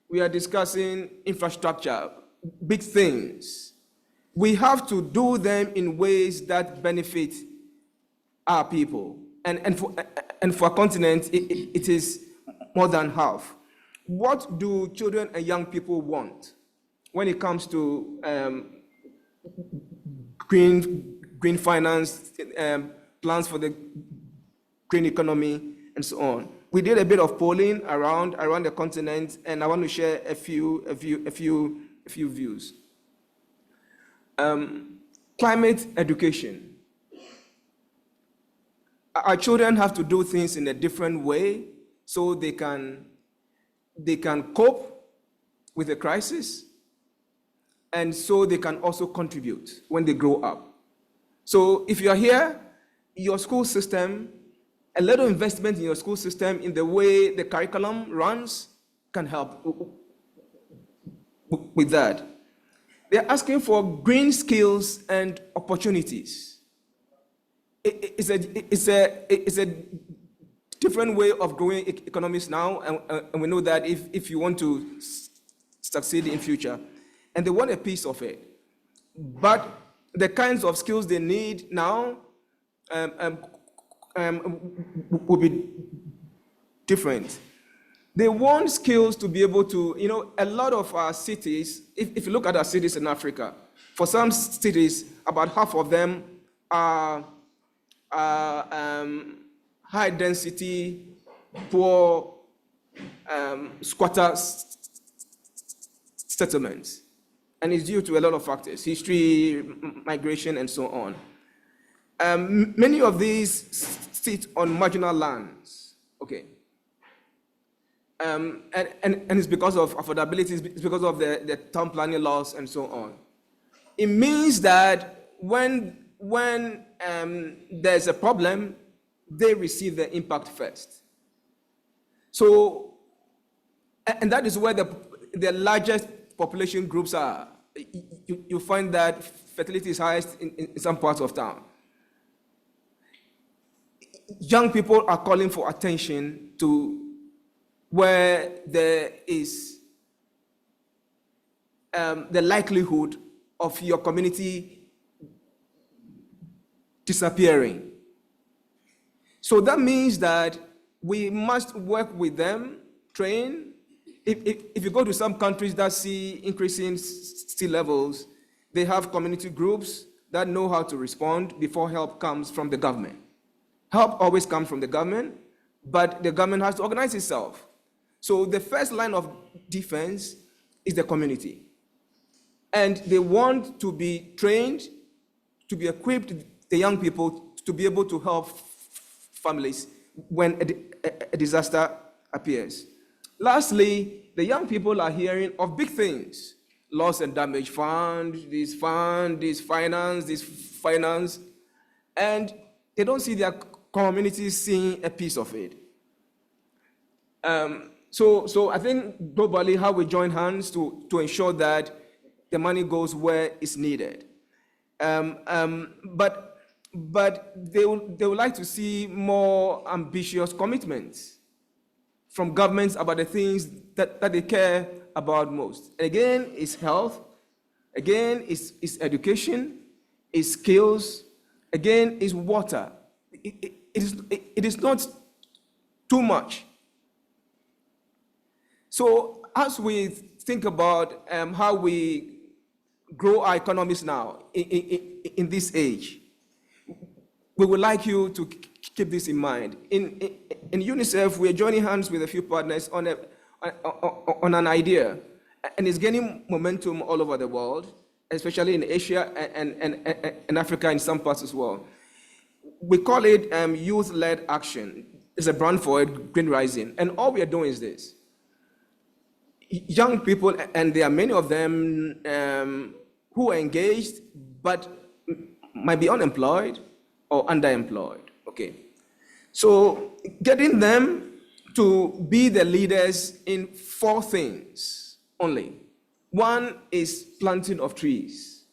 we are discussing infrastructure, big things. We have to do them in ways that benefit our people. And for a continent, it is more than half. What do children and young people want when it comes to green finance, plans for the green economy, and so on? We did a bit of polling around the continent, and I want to share a few views. Climate education. Our children have to do things in a different way so they can cope with the crisis, and so they can also contribute when they grow up. So if you are here, your school system, a little investment in your school system in the way the curriculum runs can help with that. They're asking for green skills and opportunities. It's a different way of growing economies now, and we know that if you want to succeed in future, and they want a piece of it. But the kinds of skills they need now will be different. They want skills to be able to, a lot of our cities, if you look at our cities in Africa, for some cities, about half of them are high density, poor, squatter settlements. And it's due to a lot of factors, history, migration, and so on. Many of these sit on marginal lands, okay. And it's because of affordability, it's because of the town planning laws and so on. It means that when there's a problem, they receive the impact first. So, and that is where the largest population groups are. You find that fertility is highest in some parts of town. Young people are calling for attention to where there is the likelihood of your community disappearing. So that means that we must work with them, train. If you go to some countries that see increasing sea levels, they have community groups that know how to respond before help comes from the government. Help always comes from the government, but the government has to organize itself. So the first line of defense is the community. And they want to be trained, to be equipped, the young people, to be able to help families when a disaster appears. Lastly, the young people are hearing of big things. Loss and damage fund, this finance, and they don't see their communities seeing a piece of it. So I think globally how we join hands to ensure that the money goes where it's needed. But they would like to see more ambitious commitments from governments about the things that they care about most. And again, it's health. Again, it's education. It's skills. Again, it's water. It is not too much. So as we think about how we grow our economies now in this age, we would like you to keep this in mind. In UNICEF, we are joining hands with a few partners on an idea, and it's gaining momentum all over the world. especially in Asia and Africa in some parts as well. We call it youth-led action. It's a brand for it, Green Rising. And all we are doing is this. Young people, and there are many of them who are engaged, but might be unemployed or underemployed, okay? So getting them to be the leaders in 4 things only. One is planting of trees.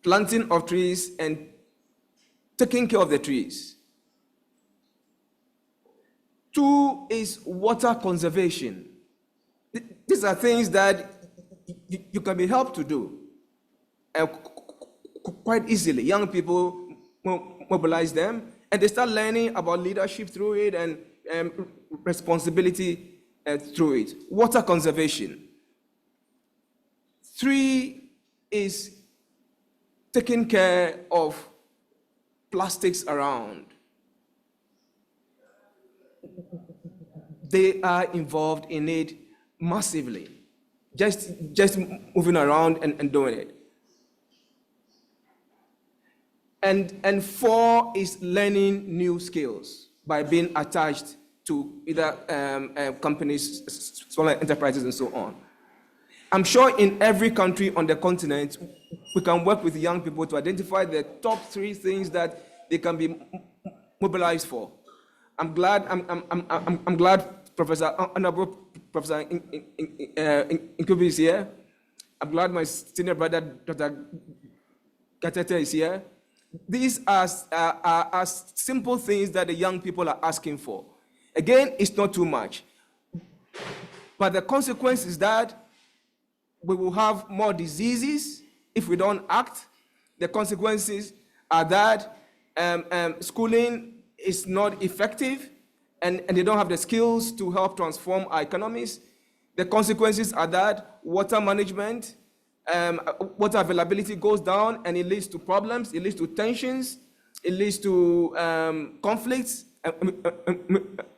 Planting of trees and taking care of the trees. 2 is water conservation. These are things that you can be helped to do quite easily. Young people mobilize them, and they start learning about leadership through it and responsibility through it. Water conservation. 3 is taking care of plastics around. They are involved in it massively, just moving around and doing it. And 4 is learning new skills by being attached to either companies, smaller enterprises, and so on. I'm sure in every country on the continent, we can work with young people to identify the top 3 things that they can be mobilized for. I'm glad Honorable Professor Nkubi is here. I'm glad my senior brother, Dr. Gatete, is here. These are simple things that the young people are asking for. Again, it's not too much. But the consequence is that we will have more diseases if we don't act. The consequences are that schooling is not effective, and they don't have the skills to help transform our economies. The consequences are that water management, water availability goes down, and it leads to problems, it leads to tensions, it leads to conflicts, and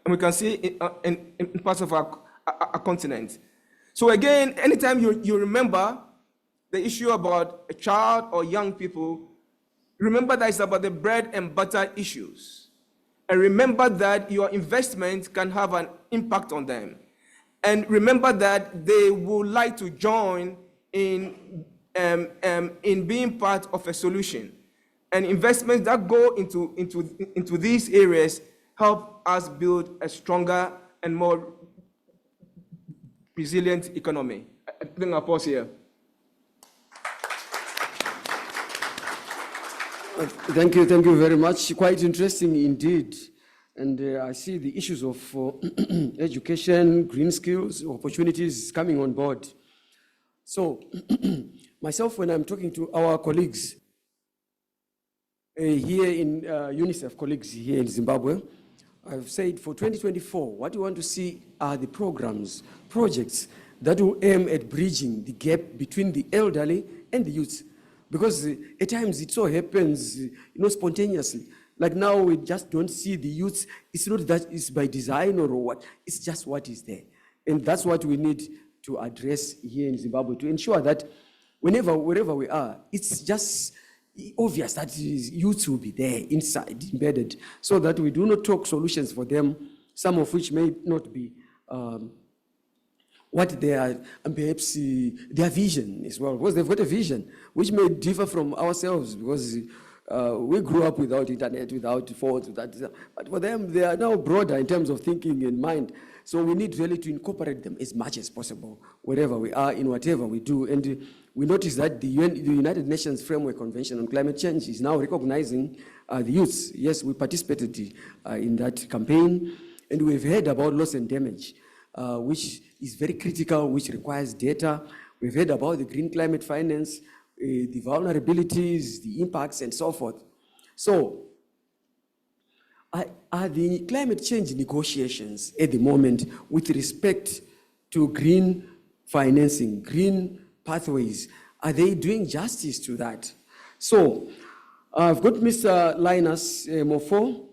we can see in parts of our continent. So again, anytime you remember the issue about a child or young people, remember that it's about the bread and butter issues. And remember that your investment can have an impact on them. And remember that they would like to join in being part of a solution. And investments that go into these areas help us build a stronger and more resilient economy. I think I'll pause here. Thank you very much. Quite interesting indeed. And I see the issues of education, green skills, opportunities coming on board. So, myself, when I'm talking to our colleagues here in UNICEF, colleagues here in Zimbabwe, I've said for 2024, what we want to see are the programs, projects that will aim at bridging the gap between the elderly and the youth. Because at times it so happens, spontaneously. Like now, we just don't see the youth. It's not that it's by design or what. It's just what is there. And that's what we need to address here in Zimbabwe to ensure that wherever we are, it's just obvious that youth will be there inside, embedded, so that we do not talk solutions for them, some of which may not be what they are, and perhaps their vision as well, because they've got a vision which may differ from ourselves, because we grew up without internet, without phones, but for them, they are now broader in terms of thinking and mind. So we need really to incorporate them as much as possible, wherever we are, in whatever we do. And we notice that the United Nations Framework Convention on Climate Change is now recognizing the youths. Yes, we participated in that campaign, and we've heard about loss and damage, which is very critical, which requires data. We've heard about the green climate finance, the vulnerabilities, the impacts, and so forth. So, are the climate change negotiations at the moment with respect to green financing, green pathways, are they doing justice to that? So, I've got Mr. Linus Mofo,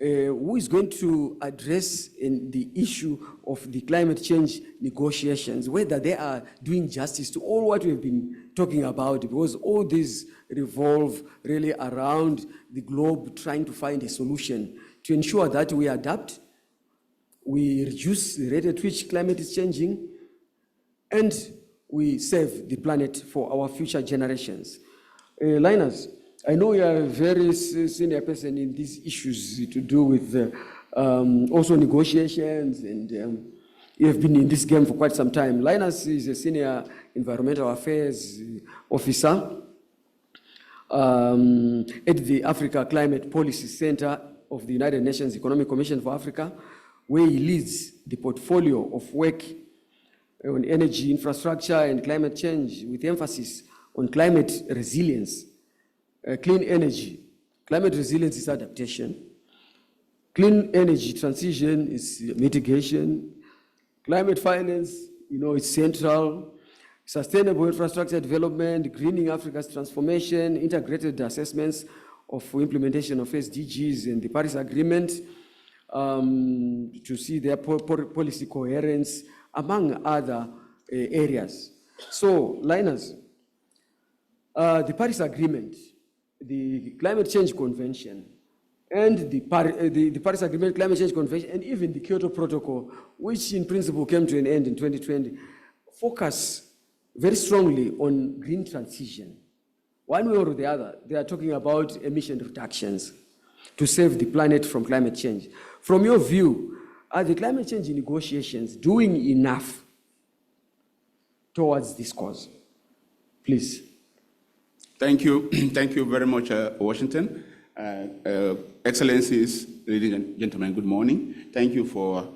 who is going to address in the issue of the climate change negotiations, whether they are doing justice to all what we've been talking about, because all these revolve really around the globe trying to find a solution to ensure that we adapt, we reduce the rate at which climate is changing, and we save the planet for our future generations. Linus, I know you are a very senior person in these issues to do with also negotiations, and you have been in this game for quite some time. Linus is a senior environmental affairs officer at the Africa Climate Policy Center of the United Nations Economic Commission for Africa, where he leads the portfolio of work on energy infrastructure and climate change with emphasis on climate resilience. Clean energy. Climate resilience is adaptation. Clean energy transition is mitigation. Climate finance, it's central. Sustainable infrastructure development, greening Africa's transformation, integrated assessments of implementation of SDGs and the Paris Agreement to see their policy coherence, among other areas. So, Linus, the Paris Agreement, the Climate Change Convention, and the Paris Agreement, Climate Change Convention, and even the Kyoto Protocol, which in principle came to an end in 2020, focus very strongly on green transition. One way or the other, they are talking about emission reductions to save the planet from climate change. From your view, are the climate change negotiations doing enough towards this cause? Please. Thank you. Thank you very much, Washington. Excellencies, ladies and gentlemen, good morning. Thank you for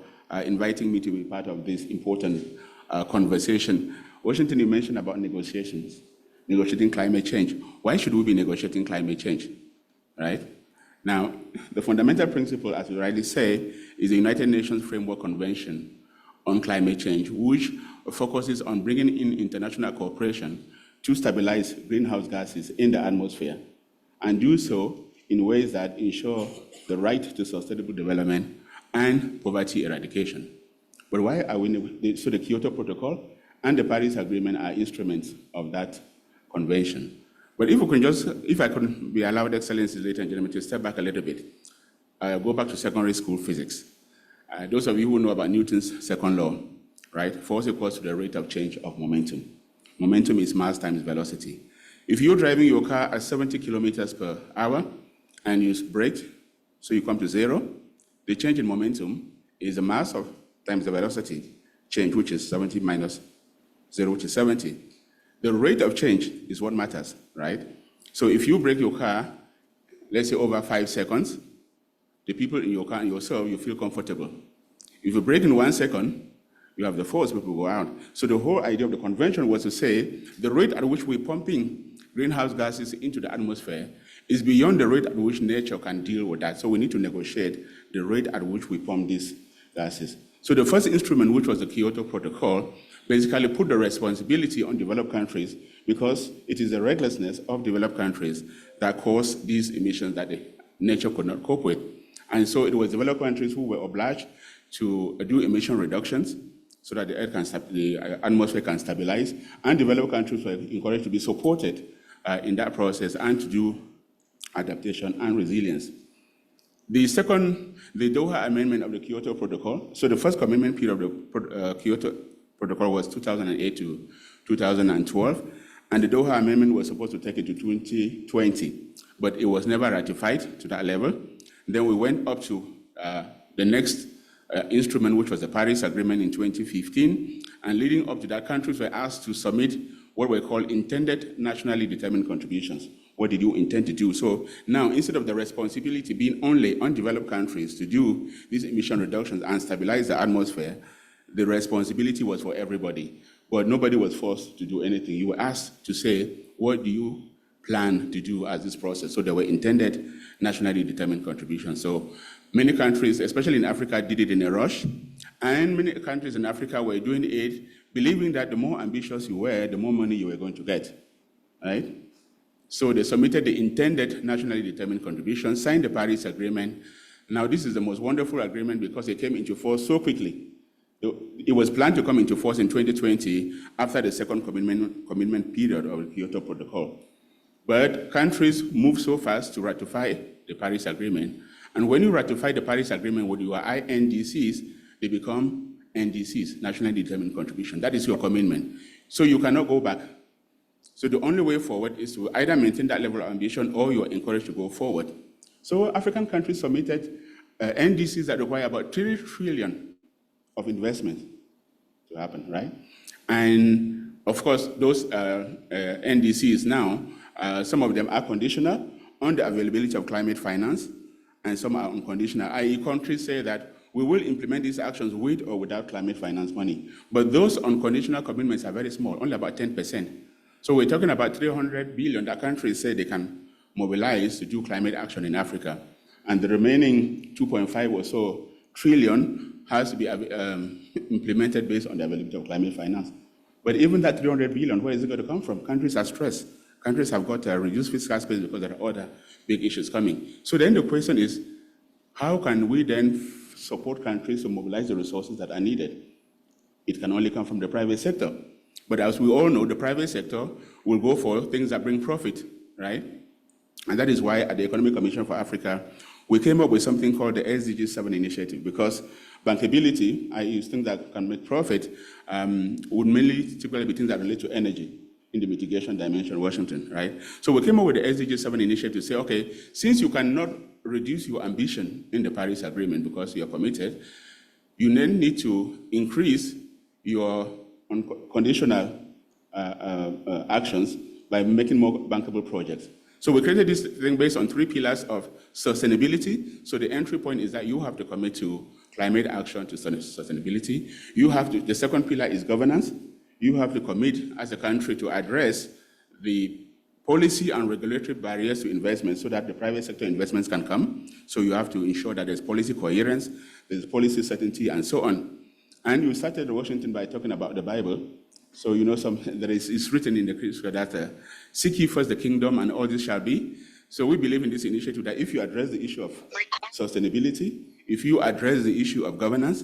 inviting me to be part of this important conversation. Washington, you mentioned about negotiations, negotiating climate change. Why should we be negotiating climate change, right? Now, the fundamental principle, as you rightly say, is the United Nations Framework Convention on Climate Change, which focuses on bringing in international cooperation to stabilize greenhouse gases in the atmosphere, and do so in ways that ensure the right to sustainable development and poverty eradication. But why are we, so the Kyoto Protocol and the Paris Agreement are instruments of that convention. But if I could be allowed, Excellencies, ladies and gentlemen, to step back a little bit, go back to secondary school physics. Those of you who know about Newton's second law, right? Force equals to the rate of change of momentum. Momentum is mass times velocity. If you're driving your car at 70 kilometers per hour and you brake, so you come to zero, the change in momentum is the mass of times the velocity change, which is 70 minus 0, which is 70. The rate of change is what matters, right? So if you brake your car, let's say over 5 seconds, the people in your car and yourself, you feel comfortable. If you brake in 1 second, you have the force, people go out. So the whole idea of the convention was to say the rate at which we're pumping greenhouse gases into the atmosphere is beyond the rate at which nature can deal with that. So we need to negotiate the rate at which we pump these gases. So the first instrument, which was the Kyoto Protocol, basically put the responsibility on developed countries because it is the recklessness of developed countries that caused these emissions that the nature could not cope with. And so it was developed countries who were obliged to do emission reductions so that the atmosphere can stabilize, and developed countries were encouraged to be supported in that process and to do adaptation and resilience. The Doha Amendment of the Kyoto Protocol, so the first commitment period of the Kyoto Protocol was 2008 to 2012, and the Doha Amendment was supposed to take it to 2020, but it was never ratified to that level. Then we went up to the next instrument, which was the Paris Agreement in 2015, and leading up to that, countries were asked to submit what were called intended nationally determined contributions. What did you intend to do? So now, instead of the responsibility being only on developed countries to do these emission reductions and stabilize the atmosphere, the responsibility was for everybody. But nobody was forced to do anything. You were asked to say, what do you plan to do as this process? So there were intended nationally determined contributions. So many countries, especially in Africa, did it in a rush. And many countries in Africa were doing it believing that the more ambitious you were, the more money you were going to get, right? So they submitted the intended nationally determined contributions, signed the Paris Agreement, Now, this is the most wonderful agreement because it came into force so quickly. It was planned to come into force in 2020 after the second commitment period of the Kyoto Protocol. But countries move so fast to ratify the Paris Agreement. And when you ratify the Paris Agreement with your INDCs, they become NDCs, Nationally Determined Contribution. That is your commitment. So you cannot go back. So the only way forward is to either maintain that level of ambition or you're encouraged to go forward. So African countries submitted NDCs that require about 3 trillion of investment to happen, right? And of course, those NDCs now, some of them are conditional on the availability of climate finance, and some are unconditional, i.e. countries say that we will implement these actions with or without climate finance money. But those unconditional commitments are very small, only about 10%. So we're talking about 300 billion that countries say they can mobilize to do climate action in Africa. And the remaining 2.5 or so trillion has to be implemented based on the availability of climate finance. But even that 300 billion, where is it going to come from? Countries are stressed. Countries have got reduced fiscal space because there are other big issues coming. So then the question is, how can we then support countries to mobilize the resources that are needed? It can only come from the private sector. But as we all know, the private sector will go for things that bring profit, right? And that is why at the Economic Commission for Africa, we came up with something called the SDG 7 initiative, because bankability, i.e. things that can make profit, would mainly typically be things that relate to energy in the mitigation dimension, Washington, right? So we came up with the SDG 7 initiative to say, okay, since you cannot reduce your ambition in the Paris Agreement because you are committed, you then need to increase your unconditional actions by making more bankable projects. So we created this thing based on 3 pillars of sustainability. So the entry point is that you have to commit to climate action, to sustainability. You have to, the second pillar is governance. You have to commit as a country to address the policy and regulatory barriers to investment so that the private sector investments can come. So you have to ensure that there's policy coherence, there's policy certainty, and so on. And you started Washington by talking about the Bible. So you know, it's written in the scripture that seek ye first the kingdom and all this shall be. So we believe in this initiative that if you address the issue of sustainability, if you address the issue of governance,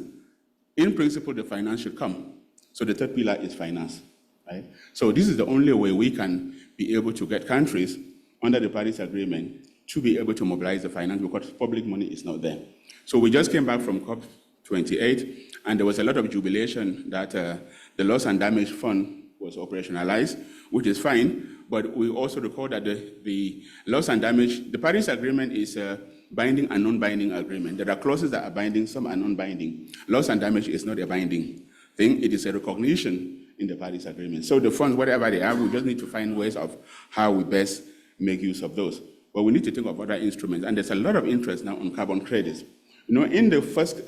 in principle, the finance should come. So the third pillar is finance, right? So this is the only way we can be able to get countries under the Paris Agreement to be able to mobilize the finance because public money is not there. So we just came back from COP28, and there was a lot of jubilation that the loss and damage fund was operationalized, which is fine, but we also recall that the loss and damage, the Paris Agreement is a binding and non-binding agreement. There are clauses that are binding, some are non-binding. Loss and damage is not a binding thing, it is a recognition in the Paris Agreement. So the funds, whatever they are, we just need to find ways of how we best make use of those. But we need to think of other instruments, and there's a lot of interest now on carbon credits. You know, in the first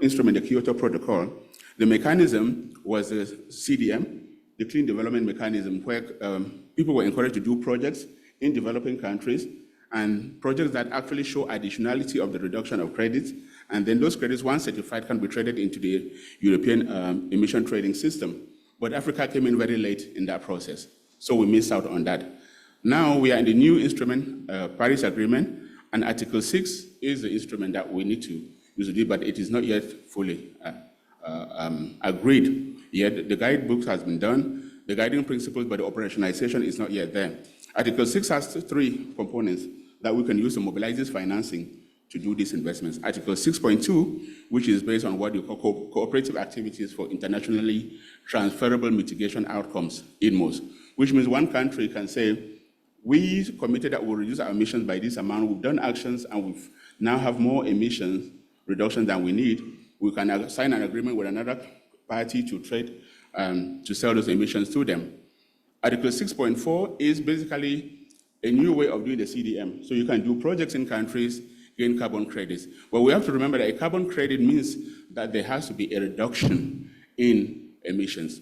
instrument, the Kyoto Protocol, the mechanism was the CDM, the Clean Development Mechanism, where people were encouraged to do projects in developing countries, and projects that actually show additionality of the reduction of credits, and then those credits, once certified, can be traded into the European emission trading system. But Africa came in very late in that process, so we missed out on that. Now we are in the new instrument, Paris Agreement, and Article 6 is the instrument that we need to use it, but it is not yet fully agreed yet. The guidebook has been done, the guiding principles, but the operationalization is not yet there. Article 6 has 3 components that we can use to mobilize this financing to do these investments. Article 6.2, which is based on what you call cooperative activities for internationally transferable mitigation outcomes, INMOs, which means one country can say, we committed that we'll reduce our emissions by this amount, we've done actions, and we now have more emissions reduction than we need. We can sign an agreement with another party to trade, to sell those emissions to them. Article 6.4 is basically a new way of doing the CDM. So you can do projects in countries, gain carbon credits. But we have to remember that a carbon credit means that there has to be a reduction in emissions.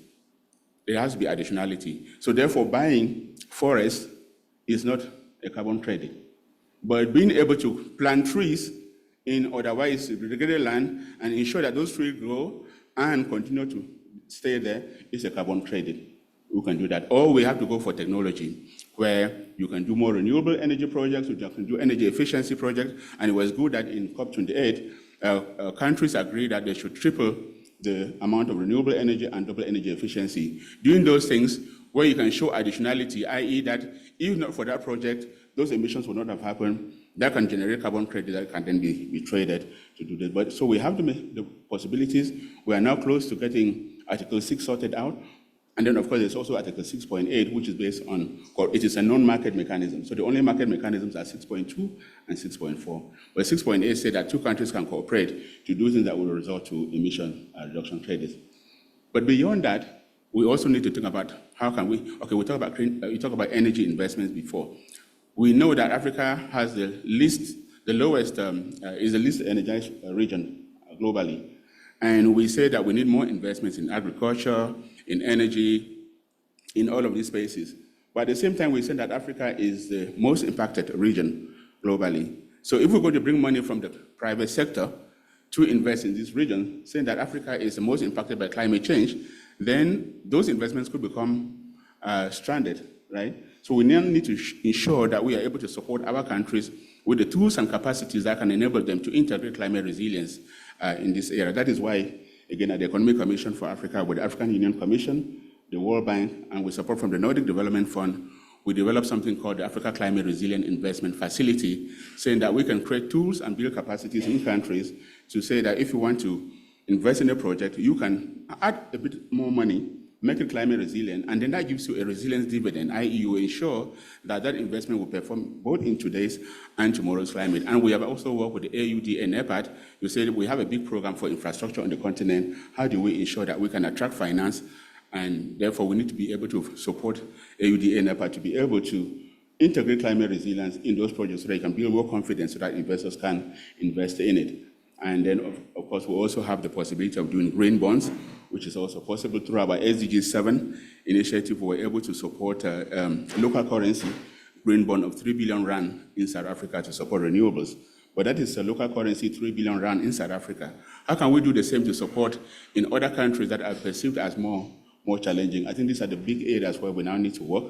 There has to be additionality. So therefore, buying forests is not a carbon credit. But being able to plant trees in otherwise irrigated land and ensure that those trees grow and continue to stay there is a carbon credit. we can do that. Or we have to go for technology, where you can do more renewable energy projects, you can do energy efficiency projects, and it was good that in COP28, countries agreed that they should triple the amount of renewable energy and double energy efficiency. Doing those things where you can show additionality, i.e. that if not for that project, those emissions would not have happened, that can generate carbon credit that can then be traded to do that. But so we have the possibilities. We are now close to getting Article 6 sorted out. And then, of course, there's also Article 6.8, which is based on, it is a non-market mechanism. So the only market mechanisms are 6.2 and 6.4. But 6.8 say that two countries can cooperate to do things that will result to emission reduction credits. But beyond that, we also need to think about how can we, okay, we talk about energy investments before. We know that Africa has the least energized region globally. And we say that we need more investments in agriculture, in energy, in all of these spaces. But at the same time, we say that Africa is the most impacted region globally. So if we're going to bring money from the private sector to invest in this region, saying that Africa is the most impacted by climate change, then those investments could become stranded, right? So we now need to ensure that we are able to support our countries with the tools and capacities that can enable them to integrate climate resilience in this area. That is why, again, at the Economic Commission for Africa, with the African Union Commission, the World Bank, and with support from the Nordic Development Fund, we developed something called the Africa Climate Resilient Investment Facility, saying that we can create tools and build capacities in countries to say that if you want to invest in a project, you can add a bit more money, make it climate resilient, and then that gives you a resilience dividend, i.e. you ensure that that investment will perform both in today's and tomorrow's climate. And we have also worked with the AUD and NEPAD. You said we have a big program for infrastructure on the continent. How do we ensure that we can attract finance? And therefore, we need to be able to support AUD and NEPAD to be able to integrate climate resilience in those projects so that you can build more confidence so that investors can invest in it. And then, of course, we also have the possibility of doing green bonds, which is also possible through our SDG 7 initiative. We were able to support local currency green bond of 3 billion rand in South Africa to support renewables. But that is a local currency, 3 billion rand in South Africa. How can we do the same to support in other countries that are perceived as more challenging? I think these are the big areas where we now need to work.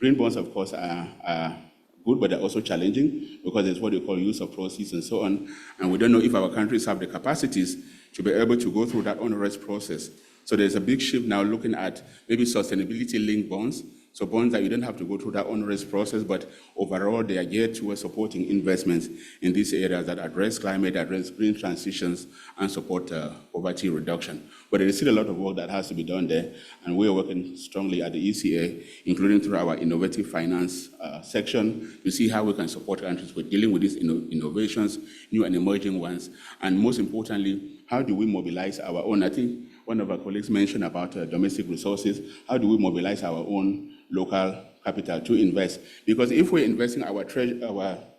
Green bonds, of course, are good, but they're also challenging because it's what they call use of proceeds and so on. And we don't know if our countries have the capacities to be able to go through that onerous process. So there's a big shift now looking at maybe sustainability-linked bonds, so bonds that you don't have to go through that onerous process, but overall they are geared towards supporting investments in these areas that address climate, address green transitions, and support poverty reduction. But there is still a lot of work that has to be done there, and we are working strongly at the ECA, including through our innovative finance section, to see how we can support countries with dealing with these innovations, new and emerging ones, and most importantly, how do we mobilize our own? I think one of our colleagues mentioned about domestic resources. How do we mobilize our own local capital to invest? Because if we're investing our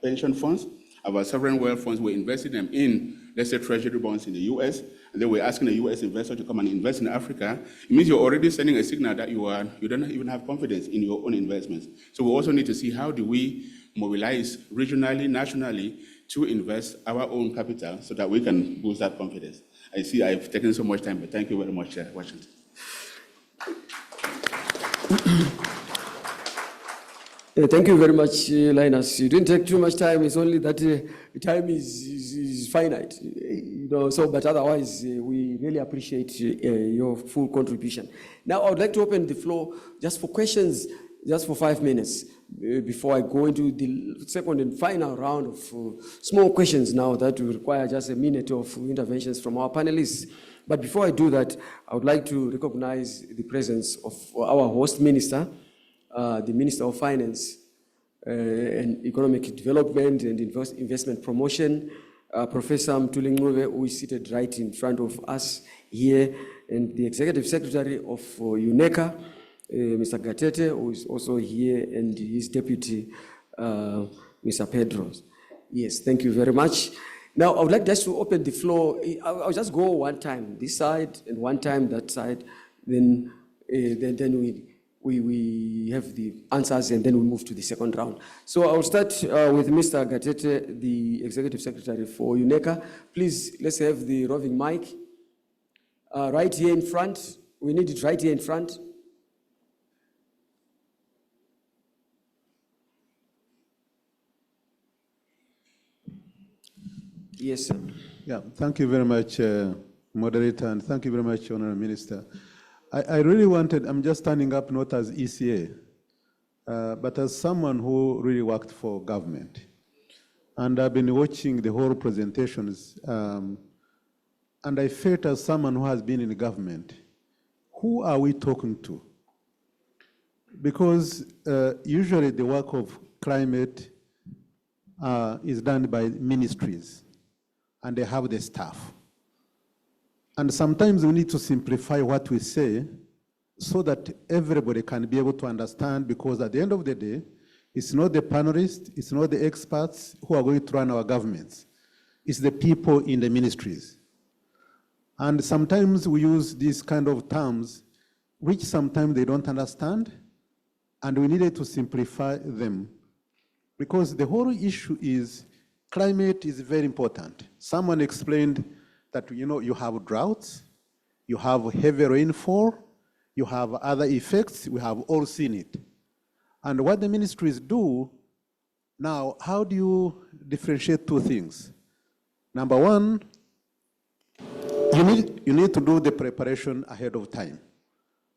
pension funds, our sovereign wealth funds, we're investing them in, let's say, treasury bonds in the US, and then we're asking a US investor to come and invest in Africa, it means you're already sending a signal that you don't even have confidence in your own investments. So we also need to see how do we mobilize regionally, nationally, to invest our own capital so that we can boost that confidence. I see I've taken so much time, but thank you very much, Washington. Thank you very much, Linus. You didn't take too much time. It's only that time is finite, So, but otherwise, we really appreciate your full contribution. Now, I would like to open the floor just for questions, just for 5 minutes, before I go into the second and final round of small questions now that will require just a minute of interventions from our panelists. But before I do that, I would like to recognize the presence of our host minister, the Minister of Finance and Economic Development and Investment Promotion, Professor Mtuli Ngube, who is seated right in front of us here, and the Executive Secretary of UNECA, Mr. Gatete, who is also here, and his deputy, Mr. Pedros. Yes, thank you very much. Now, I would like just to open the floor. I'll just go one time this side and one time that side. Then we have the answers, and then we move to the second round. So I'll start with Mr. Gatete, the Executive Secretary for UNECA. Please, let's have the roving mic right here in front. We need it right here in front. Yes, sir. Yeah, thank you very much, moderator, and thank you very much, Honorable Minister. I really wanted, I'm just standing up not as ECA, but as someone who really worked for government. And I've been watching the whole presentations, and I felt as someone who has been in the government, who are we talking to? Because usually the work of climate is done by ministries, and they have the staff. And sometimes we need to simplify what we say so that everybody can be able to understand, because at the end of the day, it's not the panelists, it's not the experts who are going to run our governments. It's the people in the ministries. And sometimes we use these kind of terms, which sometimes they don't understand, and we needed to simplify them. Because the whole issue is, climate is very important. Someone explained that, you have droughts, you have heavy rainfall, you have other effects, we have all seen it. And what the ministries do, now, how do you differentiate two things? Number one, you need to do the preparation ahead of time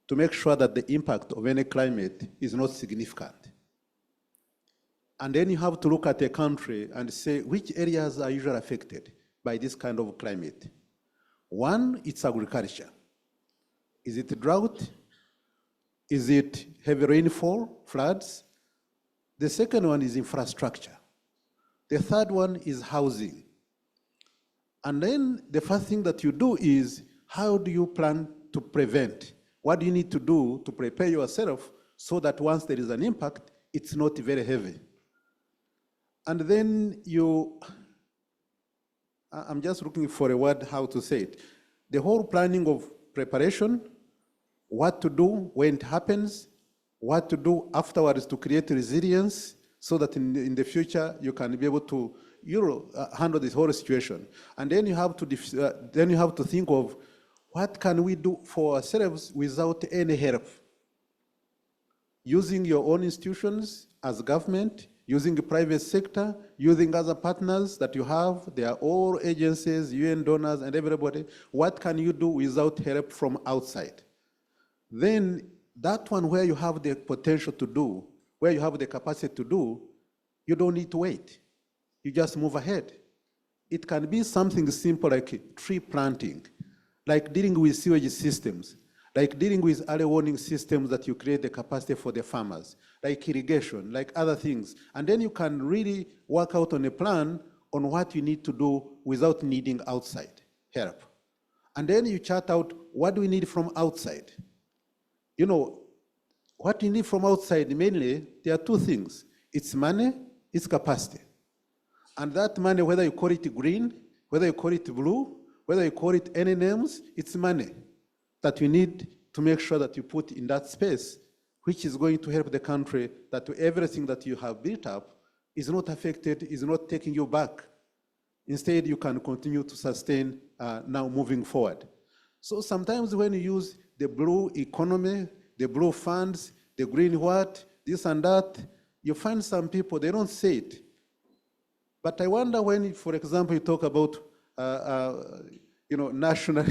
to make sure that the impact of any climate is not significant. And then you have to look at a country and say, which areas are usually affected by this kind of climate? One, it's agriculture. Is it drought? Is it heavy rainfall, floods? The second one is infrastructure. The third one is housing. And then the first thing that you do is, how do you plan to prevent? What do you need to do to prepare yourself so that once there is an impact, it's not very heavy? And then I'm just looking for a word how to say it. The whole planning of preparation, what to do when it happens, what to do afterwards to create resilience so that in the future you can be able to handle this whole situation. And then you have to think of, what can we do for ourselves without any help? Using your own institutions as government, using the private sector, using other partners that you have. They are all agencies, UN donors, and everybody. What can you do without help from outside? Then that one where you have the potential to do, where you have the capacity to do, you don't need to wait. You just move ahead. It can be something simple like tree planting, like dealing with sewage systems, like dealing with early warning systems that you create the capacity for the farmers, like irrigation, like other things. And then you can really work out on a plan on what you need to do without needing outside help. And then you chart out, what do we need from outside? What you need from outside, mainly, there are two things. It's money, it's capacity. And that money, whether you call it green, whether you call it blue, whether you call it any names, it's money that you need to make sure that you put in that space, which is going to help the country that everything that you have built up is not affected, is not taking you back. Instead, you can continue to sustain now moving forward. So sometimes when you use the blue economy, the blue funds, the green what, this and that, you find some people, they don't say it. But I wonder when, for example, you talk about national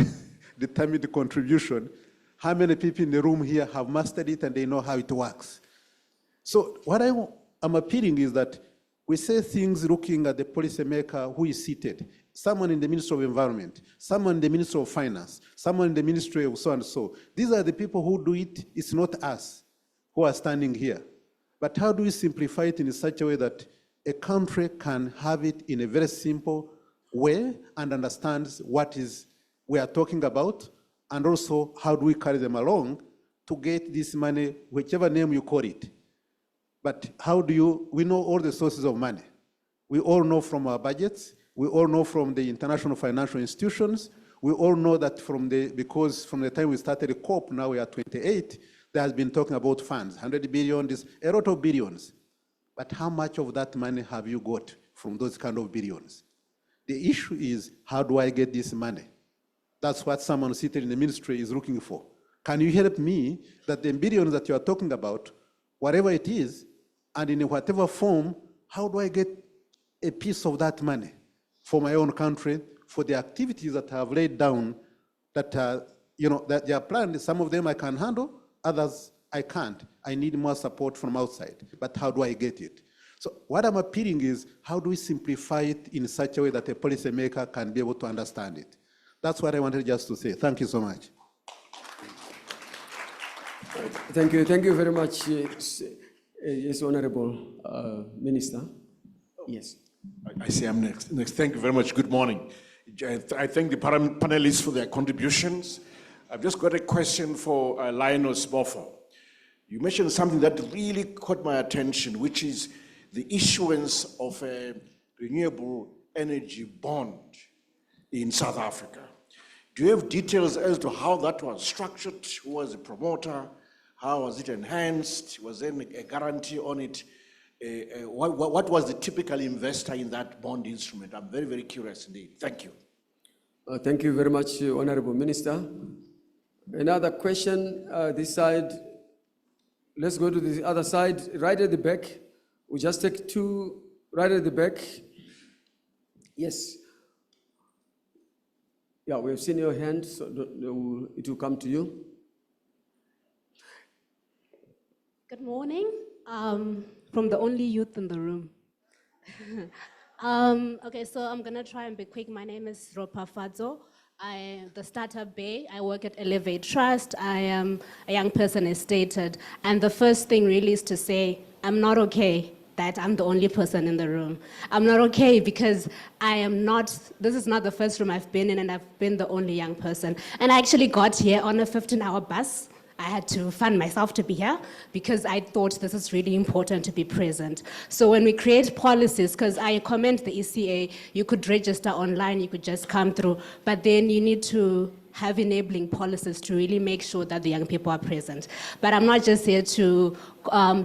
determined contribution, how many people in the room here have mastered it and they know how it works? So what I'm appealing is that we say things looking at the policymaker who is seated, someone in the Ministry of Environment, someone in the Ministry of Finance, someone in the Ministry of so and so. These are the people who do it. It's not us who are standing here. But how do we simplify it in such a way that a country can have it in a very simple way and understands what we are talking about, and also how do we carry them along to get this money, whichever name you call it. But we know all the sources of money. We all know from our budgets, we all know from the international financial institutions, we all know that because from the time we started the COP, now we are 28, there has been talking about funds, 100 billion, a lot of billions. But how much of that money have you got from those kind of billions? The issue is, how do I get this money? That's what someone sitting in the ministry is looking for. Can you help me that the billions that you are talking about, whatever it is, and in whatever form, how do I get a piece of that money for my own country, for the activities that I have laid down that, that they are planned. Some of them I can handle, others I can't. I need more support from outside. But how do I get it? So what I'm appealing is, how do we simplify it in such a way that a policymaker can be able to understand it? That's what I wanted just to say. Thank you so much. Thank you. Thank you very much. Yes, Honorable Minister. Yes. I see I'm next. Thank you very much. Good morning. I thank the panelists for their contributions. I've just got a question for Lionel Smofo. You mentioned something that really caught my attention, which is the issuance of a renewable energy bond in South Africa. Do you have details as to how that was structured? Who was the promoter? How was it enhanced? Was there a guarantee on it? What was the typical investor in that bond instrument? I'm very, very curious indeed. Thank you. Thank you very much, Honorable Minister. Another question, this side. Let's go to the other side, right at the back. We just take two, right at the back. Yes. Yeah, we have seen your hand, so it will come to you. Good morning, from the only youth in the room. Okay, so I'm gonna try and be quick. My name is Ropa Fadzo. I am the startup Bay. I work at Elevate Trust. I am a young person, as stated. And the first thing really is to say, I'm not okay that I'm the only person in the room. I'm not okay because this is not the first room I've been in, and I've been the only young person. And I actually got here on a 15-hour bus. I had to fund myself to be here because I thought this is really important to be present. So when we create policies, because I commend the ECA, you could register online, you could just come through, but then you need to have enabling policies to really make sure that the young people are present. But I'm not just here to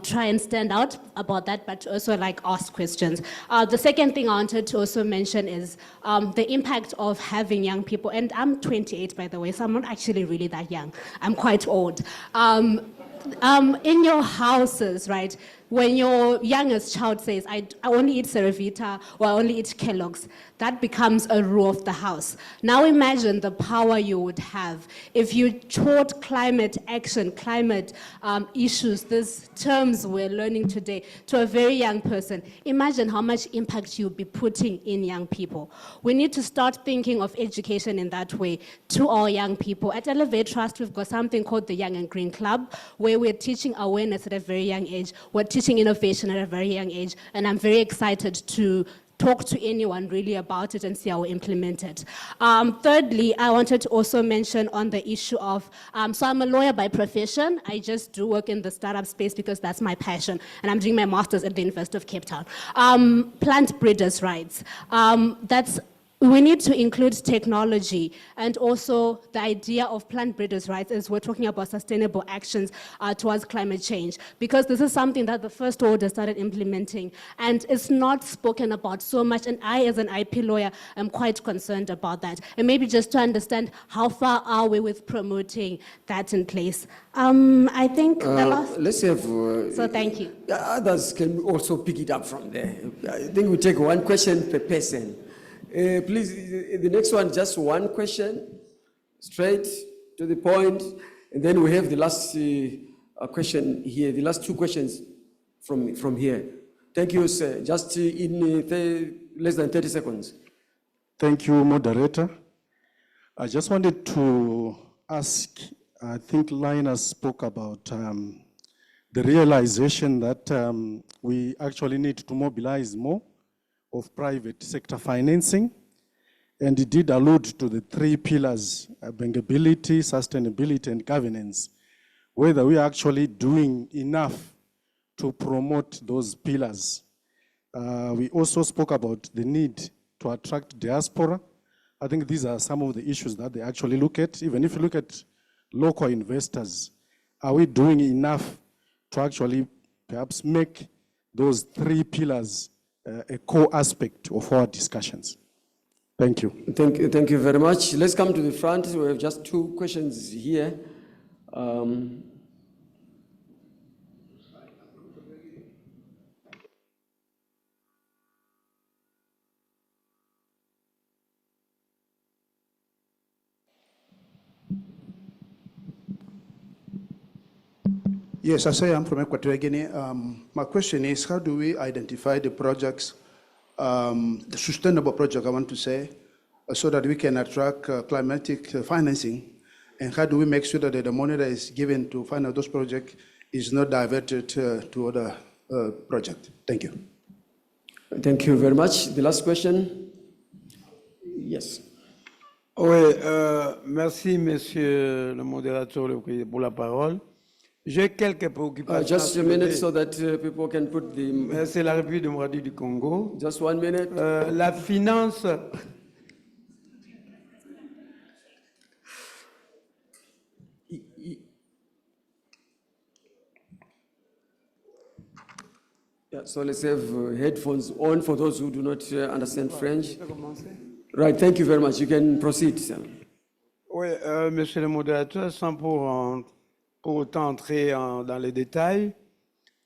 try and stand out about that, but to also ask questions. The second thing I wanted to also mention is the impact of having young people, and I'm 28 by the way, so I'm not actually really that young. I'm quite old. In your houses, right, when your youngest child says, I only eat Cerevita or I only eat Kellogg's, that becomes a rule of the house. Now imagine the power you would have if you taught climate action, climate issues, these terms we're learning today, to a very young person. Imagine how much impact you'll be putting in young people. We need to start thinking of education in that way to our young people. At Elevate Trust, we've got something called the Young and Green Club, where we're teaching awareness at a very young age. We're teaching innovation at a very young age, and I'm very excited to talk to anyone really about it and see how we implement it. Thirdly, I wanted to also mention on the issue of, so I'm a lawyer by profession. I just do work in the startup space because that's my passion, and I'm doing my master's at the University of Cape Town. Plant breeders' rights. We need to include technology and also the idea of plant breeders' rights as we're talking about sustainable actions towards climate change, because this is something that the First Order started implementing and it's not spoken about so much, and I as an IP lawyer am quite concerned about that. And maybe just to understand how far are we with promoting that in place. I think let's have... so thank you. Others can also pick it up from there. I think we take one question per person. Please, the next one, just one question, straight to the point, and then we have the last question here, the last two questions from here. Thank you, sir. Just in less than 30 seconds. Thank you, moderator. I just wanted to ask, I think Linus spoke about the realization that we actually need to mobilize more of private sector financing, and it did allude to the three pillars, bankability, sustainability, and governance, whether we are actually doing enough to promote those pillars. We also spoke about the need to attract diaspora. I think these are some of the issues that they actually look at. Even if you look at local investors, are we doing enough to actually perhaps make those three pillars a core aspect of our discussions? Thank you. Thank you very much. Let's come to the front. We have just two questions here. Yes, I say I'm from Equatorial Guinea. My question is, how do we identify the projects, the sustainable project, I want to say, so that we can attract climatic financing? And how do we make sure that the money that is given to finance those projects is not diverted to other projects? Thank you. Thank you very much. The last question? Yes. Oui, merci, monsieur le modérateur, pour la parole. J'ai quelques préoccupations. Just a minute so that people can put the... C'est la République démocratique du Congo. Just 1 minute. La finance... Yeah, so let's have headphones on for those who do not understand French. Right, thank you very much. You can proceed, sir. Oui, monsieur le modérateur, sans pour autant entrer dans les détails,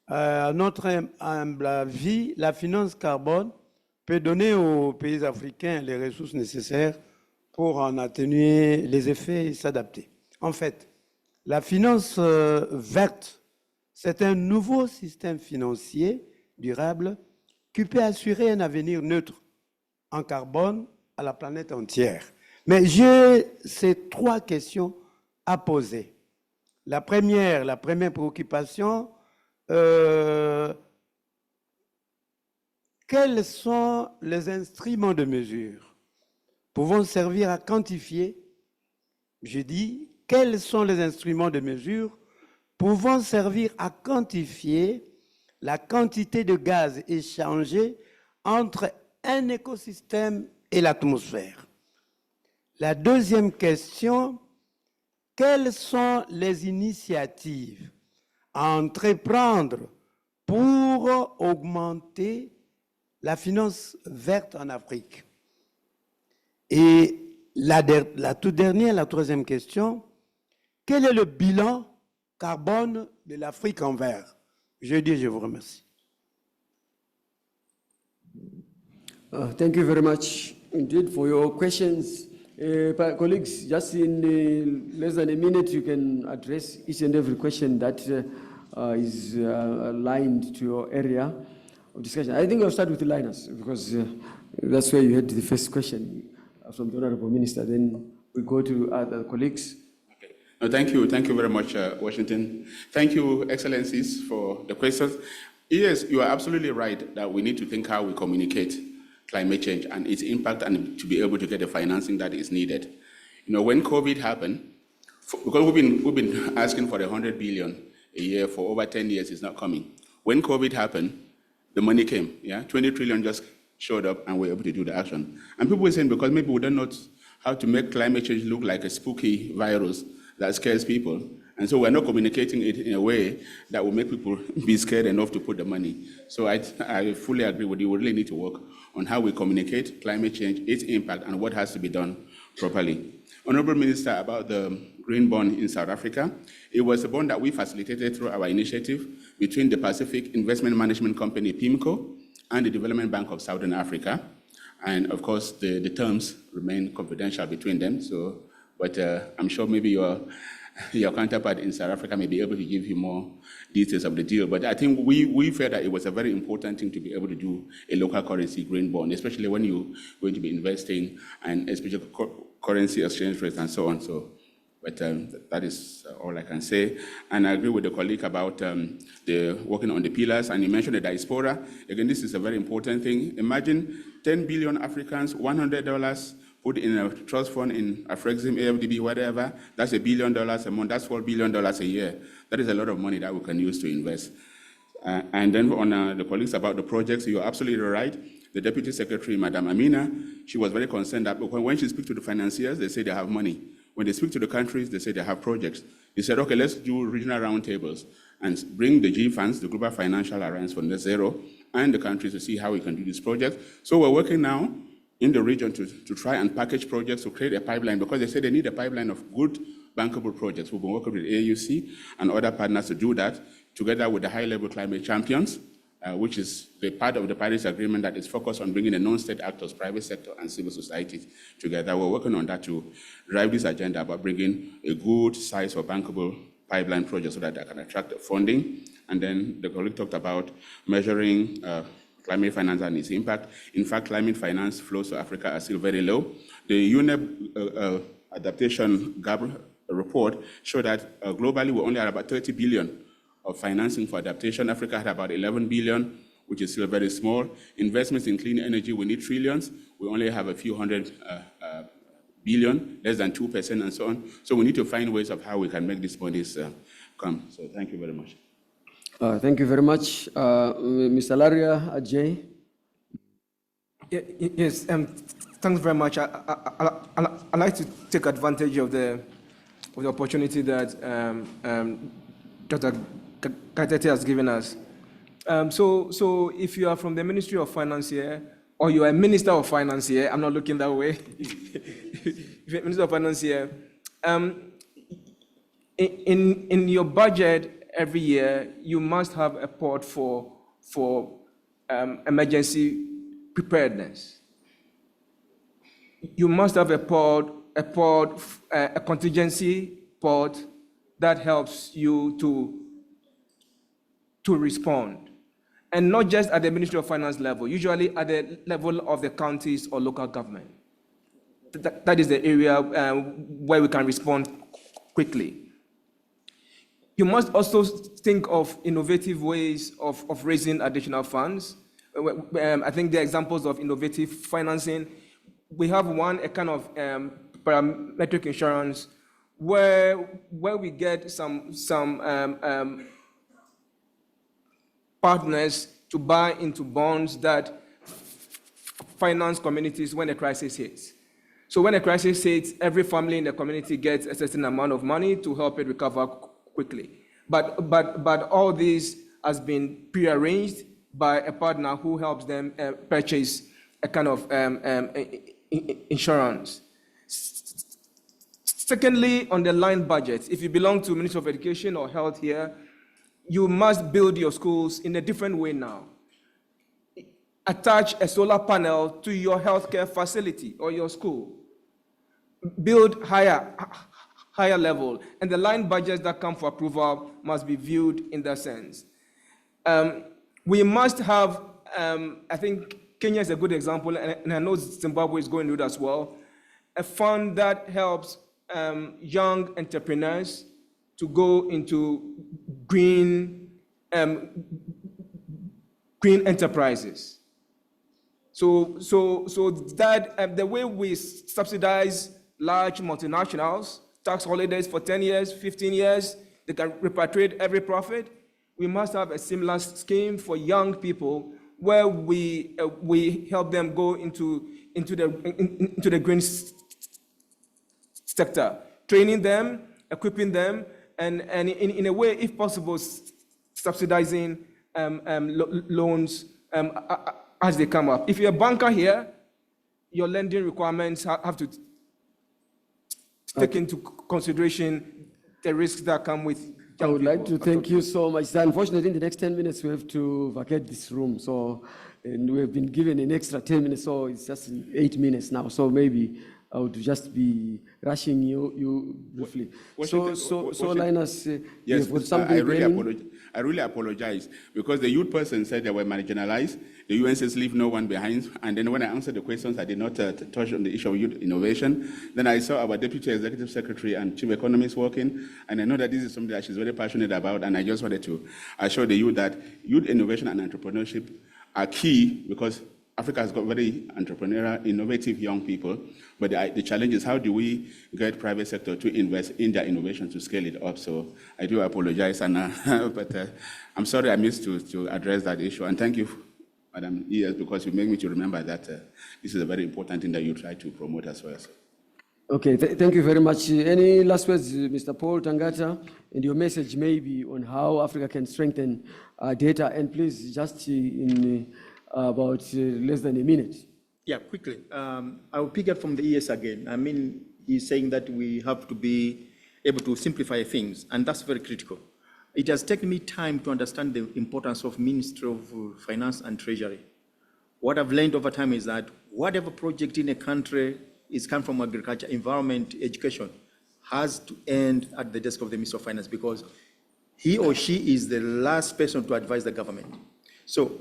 à notre humble avis, la finance carbone peut donner aux pays africains les ressources nécessaires pour en atténuer les effets et s'adapter. En fait, la finance verte, c'est un nouveau système financier durable qui peut assurer un avenir neutre en carbone à la planète entière. Mais j'ai ces 3 questions à poser. La première préoccupation, quels sont les instruments de mesure pouvant servir à quantifier, je dis, quels sont les instruments de mesure pouvant servir à quantifier la quantité de gaz échangé entre un écosystème et l'atmosphère? La deuxième question, quelles sont les initiatives à entreprendre pour augmenter la finance verte en Afrique? Et la toute dernière, la troisième question, quel est le bilan carbone de l'Afrique en vert? Je vous remercie. Thank you very much indeed for your questions. Colleagues, just in less than a minute, you can address each and every question that is aligned to your area of discussion. I think I'll start with Linus, because that's where you had the first question from the Honorable Minister. Then we go to other colleagues. Okay. No, thank you very much, Washington. Thank you, Excellencies, for the questions. Yes, you are absolutely right that we need to think how we communicate climate change and its impact, and to be able to get the financing that is needed. You know, when COVID happened, because we've been asking for 100 billion a year for over 10 years, it's not coming. When COVID happened, the money came, 20 trillion just showed up and we were able to do the action. And people were saying, because maybe we don't know how to make climate change look like a spooky virus that scares people. And so we're not communicating it in a way that will make people be scared enough to put the money. So I fully agree with you. We really need to work on how we communicate climate change, its impact, and what has to be done properly. Honorable Minister, about the green bond in South Africa, it was a bond that we facilitated through our initiative between the Pacific Investment Management Company, PIMCO, and the Development Bank of Southern Africa. And of course, the terms remain confidential between them. So, but I'm sure maybe your counterpart in South Africa may be able to give you more details of the deal. But I think we felt that it was a very important thing to be able to do a local currency green bond, especially when you're going to be investing, and especially currency exchange rates and so on. So, but that is all I can say. And I agree with the colleague about the working on the pillars. And you mentioned the diaspora. Again, this is a very important thing. Imagine 10 billion Africans, $100 put in a trust fund in Afrexim, AFDB, whatever. That's $1 billion a month. That's $4 billion a year. That is a lot of money that we can use to invest. And then on the colleagues about the projects, you're absolutely right. The Deputy Secretary, Madam Amina, she was very concerned that when she speaks to the financiers, they say they have money. When they speak to the countries, they say they have projects. He said, okay, let's do regional roundtables and bring the G funds, the Global Financial Alliance for Net Zero, and the countries to see how we can do this project. So we're working now in the region to try and package projects to create a pipeline, because they say they need a pipeline of good bankable projects. We've been working with AUC and other partners to do that, together with the high-level climate champions, which is the part of the Paris Agreement that is focused on bringing the non-state actors, private sector and civil society together. We're working on that to drive this agenda about bringing a good size of bankable pipeline projects so that they can attract the funding. And then the colleague talked about measuring climate finance and its impact. In fact, climate finance flows to Africa are still very low. The UNEP adaptation gap report showed that globally we only had about 30 billion of financing for adaptation. Africa had about 11 billion, which is still very small. Investments in clean energy, we need trillions. We only have a few hundred billion, less than 2% and so on. So we need to find ways of how we can make these monies come. So thank you very much. Thank you very much. Mr. Laria Ajay. Yes, thanks very much. I'd like to take advantage of the opportunity that Dr. Katete has given us. So if you are from the Ministry of Finance here, or you are a Minister of Finance here, I'm not looking that way. If you're a Minister of Finance here, in your budget every year, you must have a pot for emergency preparedness. You must have a contingency pot that helps you to respond. And not just at the Ministry of Finance level, usually at the level of the counties or local government. That is the area where we can respond quickly. You must also think of innovative ways of raising additional funds. I think there are examples of innovative financing. We have one, a kind of parametric insurance, where we get some partners to buy into bonds that finance communities when a crisis hits. So when a crisis hits, every family in the community gets a certain amount of money to help it recover quickly. But all this has been prearranged by a partner who helps them purchase a kind of insurance. Secondly, on the line budgets, if you belong to Ministry of Education or Health here, you must build your schools in a different way now. Attach a solar panel to your healthcare facility or your school. Build higher level, and the line budgets that come for approval must be viewed in that sense. We must have, I think Kenya is a good example, and I know Zimbabwe is going to do that as well, a fund that helps young entrepreneurs to go into green enterprises. So that the way we subsidize large multinationals, tax holidays for 10 years, 15 years, they can repatriate every profit. We must have a similar scheme for young people where we help them go into the green sector, training them, equipping them, and in a way, if possible, subsidizing loans as they come up. If you're a banker here, your lending requirements have to take into consideration the risks that come with young people. I would like to thank you so much. Unfortunately, in the next 10 minutes, we have to vacate this room. And we have been given an extra 10 minutes, so it's just 8 minutes now. So maybe I would just be rushing you briefly. Linus, yes, something I really apologize because the youth person said they were marginalized. The UN says leave no one behind. And then when I answered the questions, I did not touch on the issue of youth innovation. Then I saw our Deputy Executive Secretary and Chief Economist working, and I know that this is something that she's very passionate about, and I just wanted to assure the youth that youth innovation and entrepreneurship are key because Africa has got very entrepreneurial, innovative young people, but the challenge is how do we get private sector to invest in their innovation to scale it up? So I do apologize, but I'm sorry I missed to address that issue. And thank you, Madam ES, because you make me to remember that this is a very important thing that you try to promote as well. So. Okay, thank you very much. Any last words, Mr. Paul Tangata, and your message maybe on how Africa can strengthen data? And please, just in about less than a minute. Yeah, quickly. I will pick up from the ES again. I mean, he's saying that we have to be able to simplify things, and that's very critical. It has taken me time to understand the importance of Ministry of Finance and Treasury. What I've learned over time is that whatever project in a country is come from agriculture, environment, education, has to end at the desk of the Minister of Finance, because he or she is the last person to advise the government. So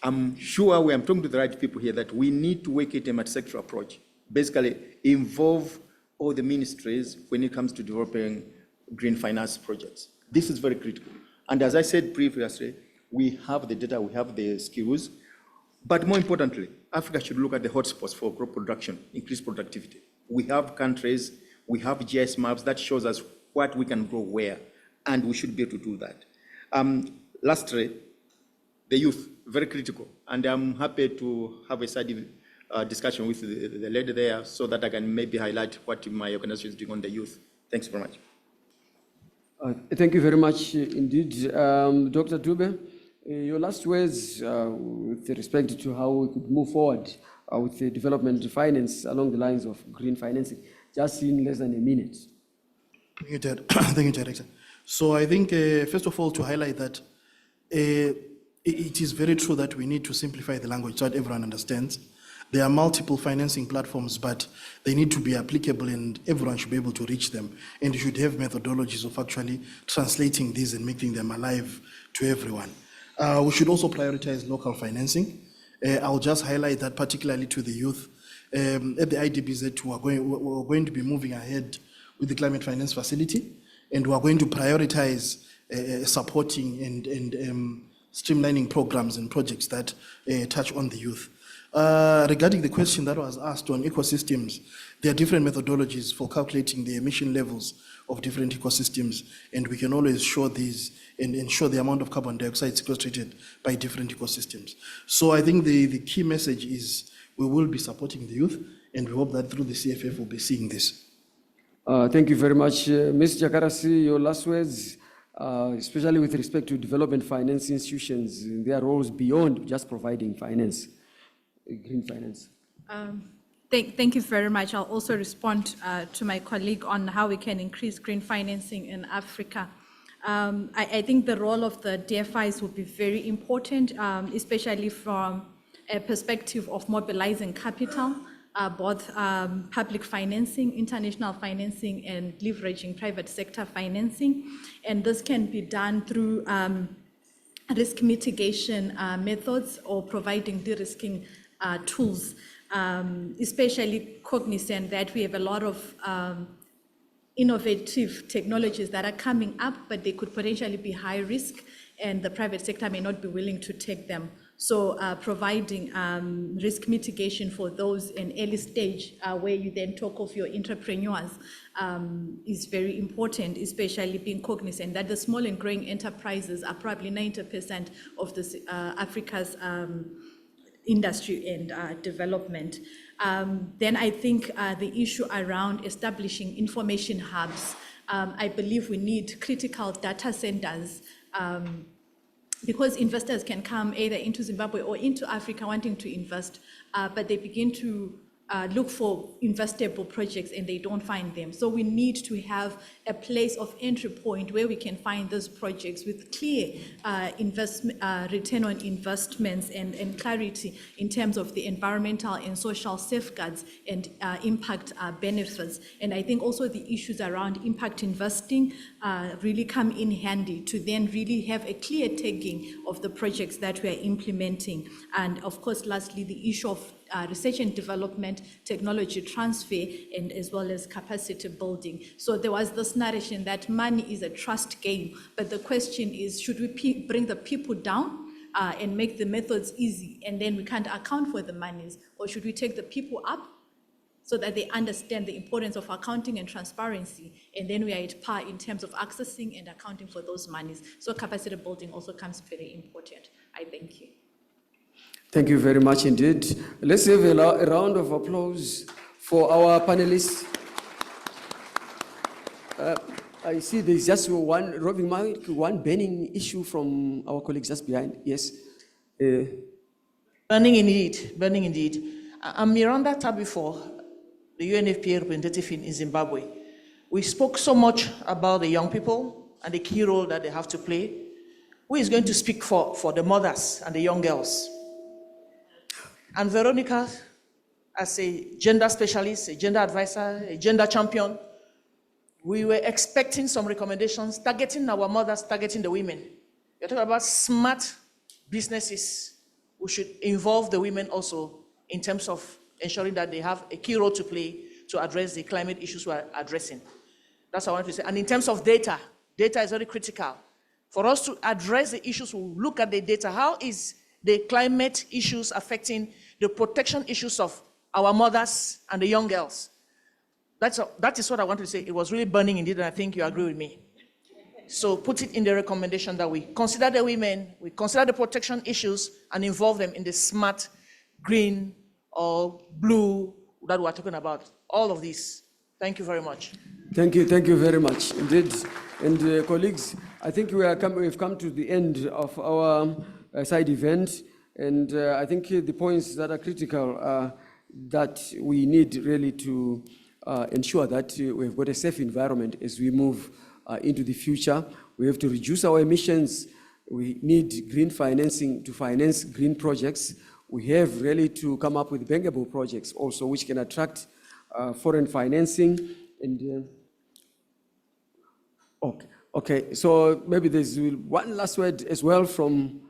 I'm sure we are talking to the right people here that we need to work at a multi-sector approach. Basically, involve all the ministries when it comes to developing green finance projects. This is very critical. And as I said previously, we have the data, we have the skills, but more importantly, Africa should look at the hotspots for crop production, increased productivity. We have countries, we have GIS maps that shows us what we can grow where, and we should be able to do that. Lastly, the youth, very critical, and I'm happy to have a side discussion with the lady there so that I can maybe highlight what my organization is doing on the youth. Thanks very much. Thank you very much indeed. Dr. Dube, your last words with respect to how we could move forward with the development finance along the lines of green financing, just in less than a minute. Thank you, Director. So I think, first of all, to highlight that it is very true that we need to simplify the language so that everyone understands. There are multiple financing platforms, but they need to be applicable and everyone should be able to reach them. And you should have methodologies of actually translating these and making them alive to everyone. We should also prioritize local financing. I'll just highlight that particularly to the youth. At the IDBZ, we're going to be moving ahead with the Climate Finance Facility, and we're going to prioritize supporting and streamlining programs and projects that touch on the youth. Regarding the question that was asked on ecosystems, there are different methodologies for calculating the emission levels of different ecosystems, and we can always show these and ensure the amount of carbon dioxide sequestrated by different ecosystems. So I think the key message is we will be supporting the youth, and we hope that through the CFF we'll be seeing this. Thank you very much. Ms. Jakarasi, your last words, especially with respect to development finance institutions, their roles beyond just providing finance. Green finance. Thank you very much. I'll also respond to my colleague on how we can increase green financing in Africa. I think the role of the DFIs will be very important, especially from a perspective of mobilizing capital, both public financing, international financing, and leveraging private sector financing. And this can be done through risk mitigation methods or providing de-risking tools, especially cognizant that we have a lot of innovative technologies that are coming up, but they could potentially be high risk and the private sector may not be willing to take them. So providing risk mitigation for those in early stage where you then talk of your entrepreneurs is very important, especially being cognizant that the small and growing enterprises are probably 90% of this, Africa's industry and development. Then I think the issue around establishing information hubs, I believe we need critical data centers because investors can come either into Zimbabwe or into Africa wanting to invest, but they begin to look for investable projects and they don't find them. So we need to have a place of entry point where we can find those projects with clear return on investments and clarity in terms of the environmental and social safeguards and impact benefits. And I think also the issues around impact investing really come in handy to then really have a clear tagging of the projects that we are implementing. And of course, lastly, the issue of research and development, technology transfer, and as well as capacity building. So there was this narration that money is a trust game, but the question is, should we bring the people down and make the methods easy, and then we can't account for the monies, or should we take the people up so that they understand the importance of accounting and transparency, and then we are at par in terms of accessing and accounting for those monies. So capacity building also comes very important. I thank you. Thank you very much indeed. Let's have a round of applause for our panelists. I see there's just one roving mic, one burning issue from our colleagues just behind. Yes. Burning indeed, burning indeed. I'm Miranda Tabifor, the UNFPA representative in Zimbabwe. We spoke so much about the young people and the key role that they have to play. Who is going to speak for the mothers and the young girls? And Veronica, as a gender specialist, a gender advisor, a gender champion, we were expecting some recommendations targeting our mothers, targeting the women. You're talking about smart businesses. We should involve the women also in terms of ensuring that they have a key role to play to address the climate issues we're addressing. That's what I want to say. And in terms of data, data is very critical. For us to address the issues, we'll look at the data. How is the climate issues affecting the protection issues of our mothers and the young girls? That is what I want to say. It was really burning indeed, and I think you agree with me. So put it in the recommendation that we consider the women, we consider the protection issues, and involve them in the smart, green, or blue that we're talking about. All of these. Thank you very much. Thank you very much indeed. And colleagues, I think we've come to the end of our side event, and I think the points that are critical are that we need really to ensure that we've got a safe environment as we move into the future. We have to reduce our emissions. We need green financing to finance green projects. We have really to come up with bankable projects also, which can attract foreign financing. And okay, so maybe there's one last word as well from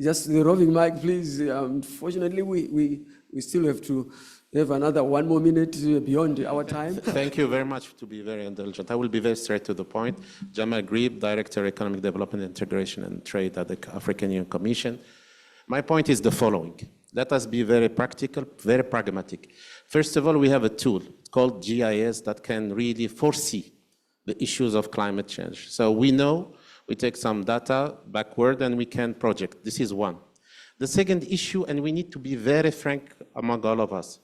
just the roving mic, please. Unfortunately, we still have to have another 1 more minute beyond our time. Thank you very much to be very indulgent. I will be very straight to the point. Jamal Grib, Director, Economic Development, Integration and Trade at the African Union Commission. My point is the following. Let us be very practical, very pragmatic. First of all, we have a tool called GIS that can really foresee the issues of climate change. So we know, we take some data backward and we can project. This is one. The second issue, and we need to be very frank among all of us,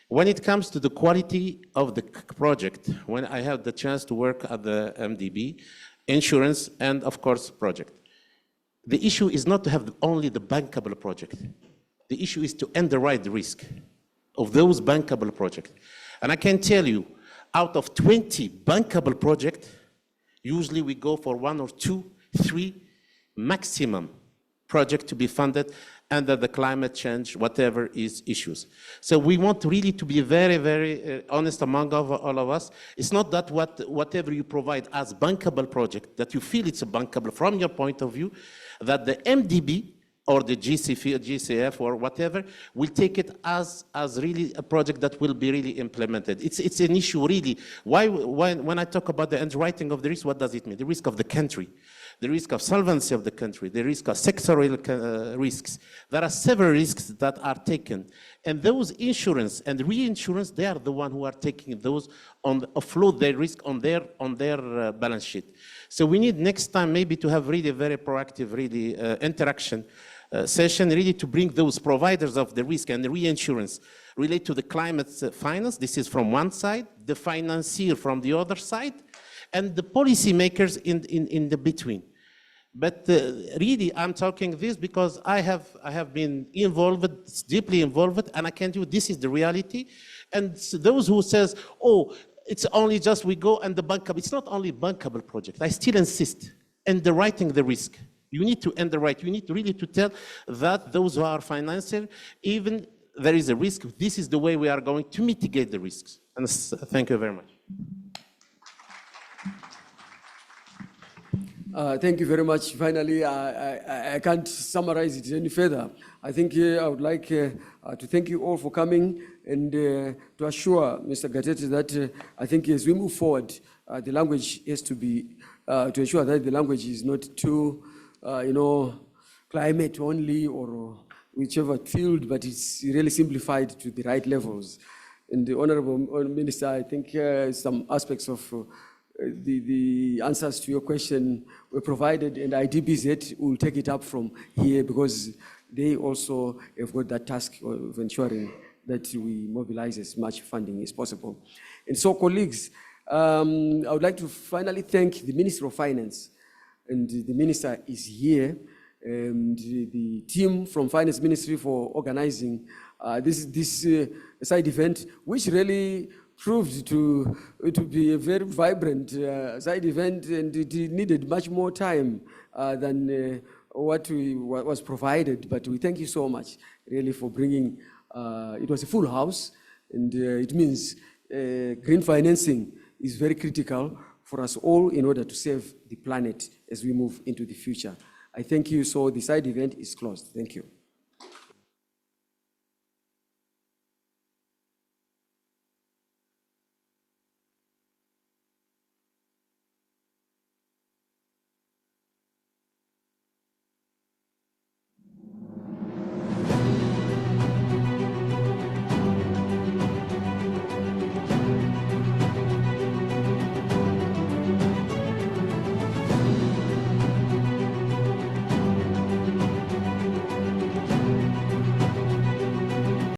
when it comes to the quality of the project, when I have the chance to work at the MDB, insurance, and of course, project, the issue is not to have only the bankable project. The issue is to underwrite the risk of those bankable projects. And I can tell you, out of 20 bankable projects, usually we go for 1 or 2, 3 maximum projects to be funded under the climate change, whatever is issues. So we want really to be very, very honest among all of us. It's not that whatever you provide as bankable project, that you feel it's a bankable from your point of view, that the MDB or the GCF or whatever will take it as really a project that will be really implemented. It's an issue really. When I talk about the underwriting of the risk, what does it mean? The risk of the country, the risk of solvency of the country, the risk of sectoral risks. There are several risks that are taken. And those insurance and reinsurance, they are the ones who are taking those, offload their risk on their balance sheet. So we need next time maybe to have really very proactive really interaction session, really to bring those providers of the risk and the reinsurance relate to the climate finance. This is from one side, the financier from the other side, and the policymakers in the between. But really, I'm talking this because I have been involved, deeply involved, and I can do this is the reality. And so those who says, oh, it's only just we go and the bankable. It's not only bankable project. I still insist underwriting the risk. You need to underwrite. You need really to tell that those who are financier, even there is a risk, this is the way we are going to mitigate the risks. And thank you very much. Thank you very much. Finally, I can't summarize it any further. I think I would like to thank you all for coming and to assure Mr. Gatete that I think as we move forward, the language has to be, to ensure that the language is not too, climate only or whichever field, but it's really simplified to the right levels. And the Honorable Minister, I think some aspects of the answers to your question were provided, and IDBZ will take it up from here because they also have got that task of ensuring that we mobilize as much funding as possible. And so, colleagues, I would like to finally thank the Minister of Finance, and the Minister is here, and the team from Finance Ministry for organizing this side event, which really proved to be a very vibrant side event, and it needed much more time than what was provided. But we thank you so much, really, for bringing It was a full house, and it means green financing is very critical for us all in order to save the planet as we move into the future. I thank you. So the side event is closed. Thank you.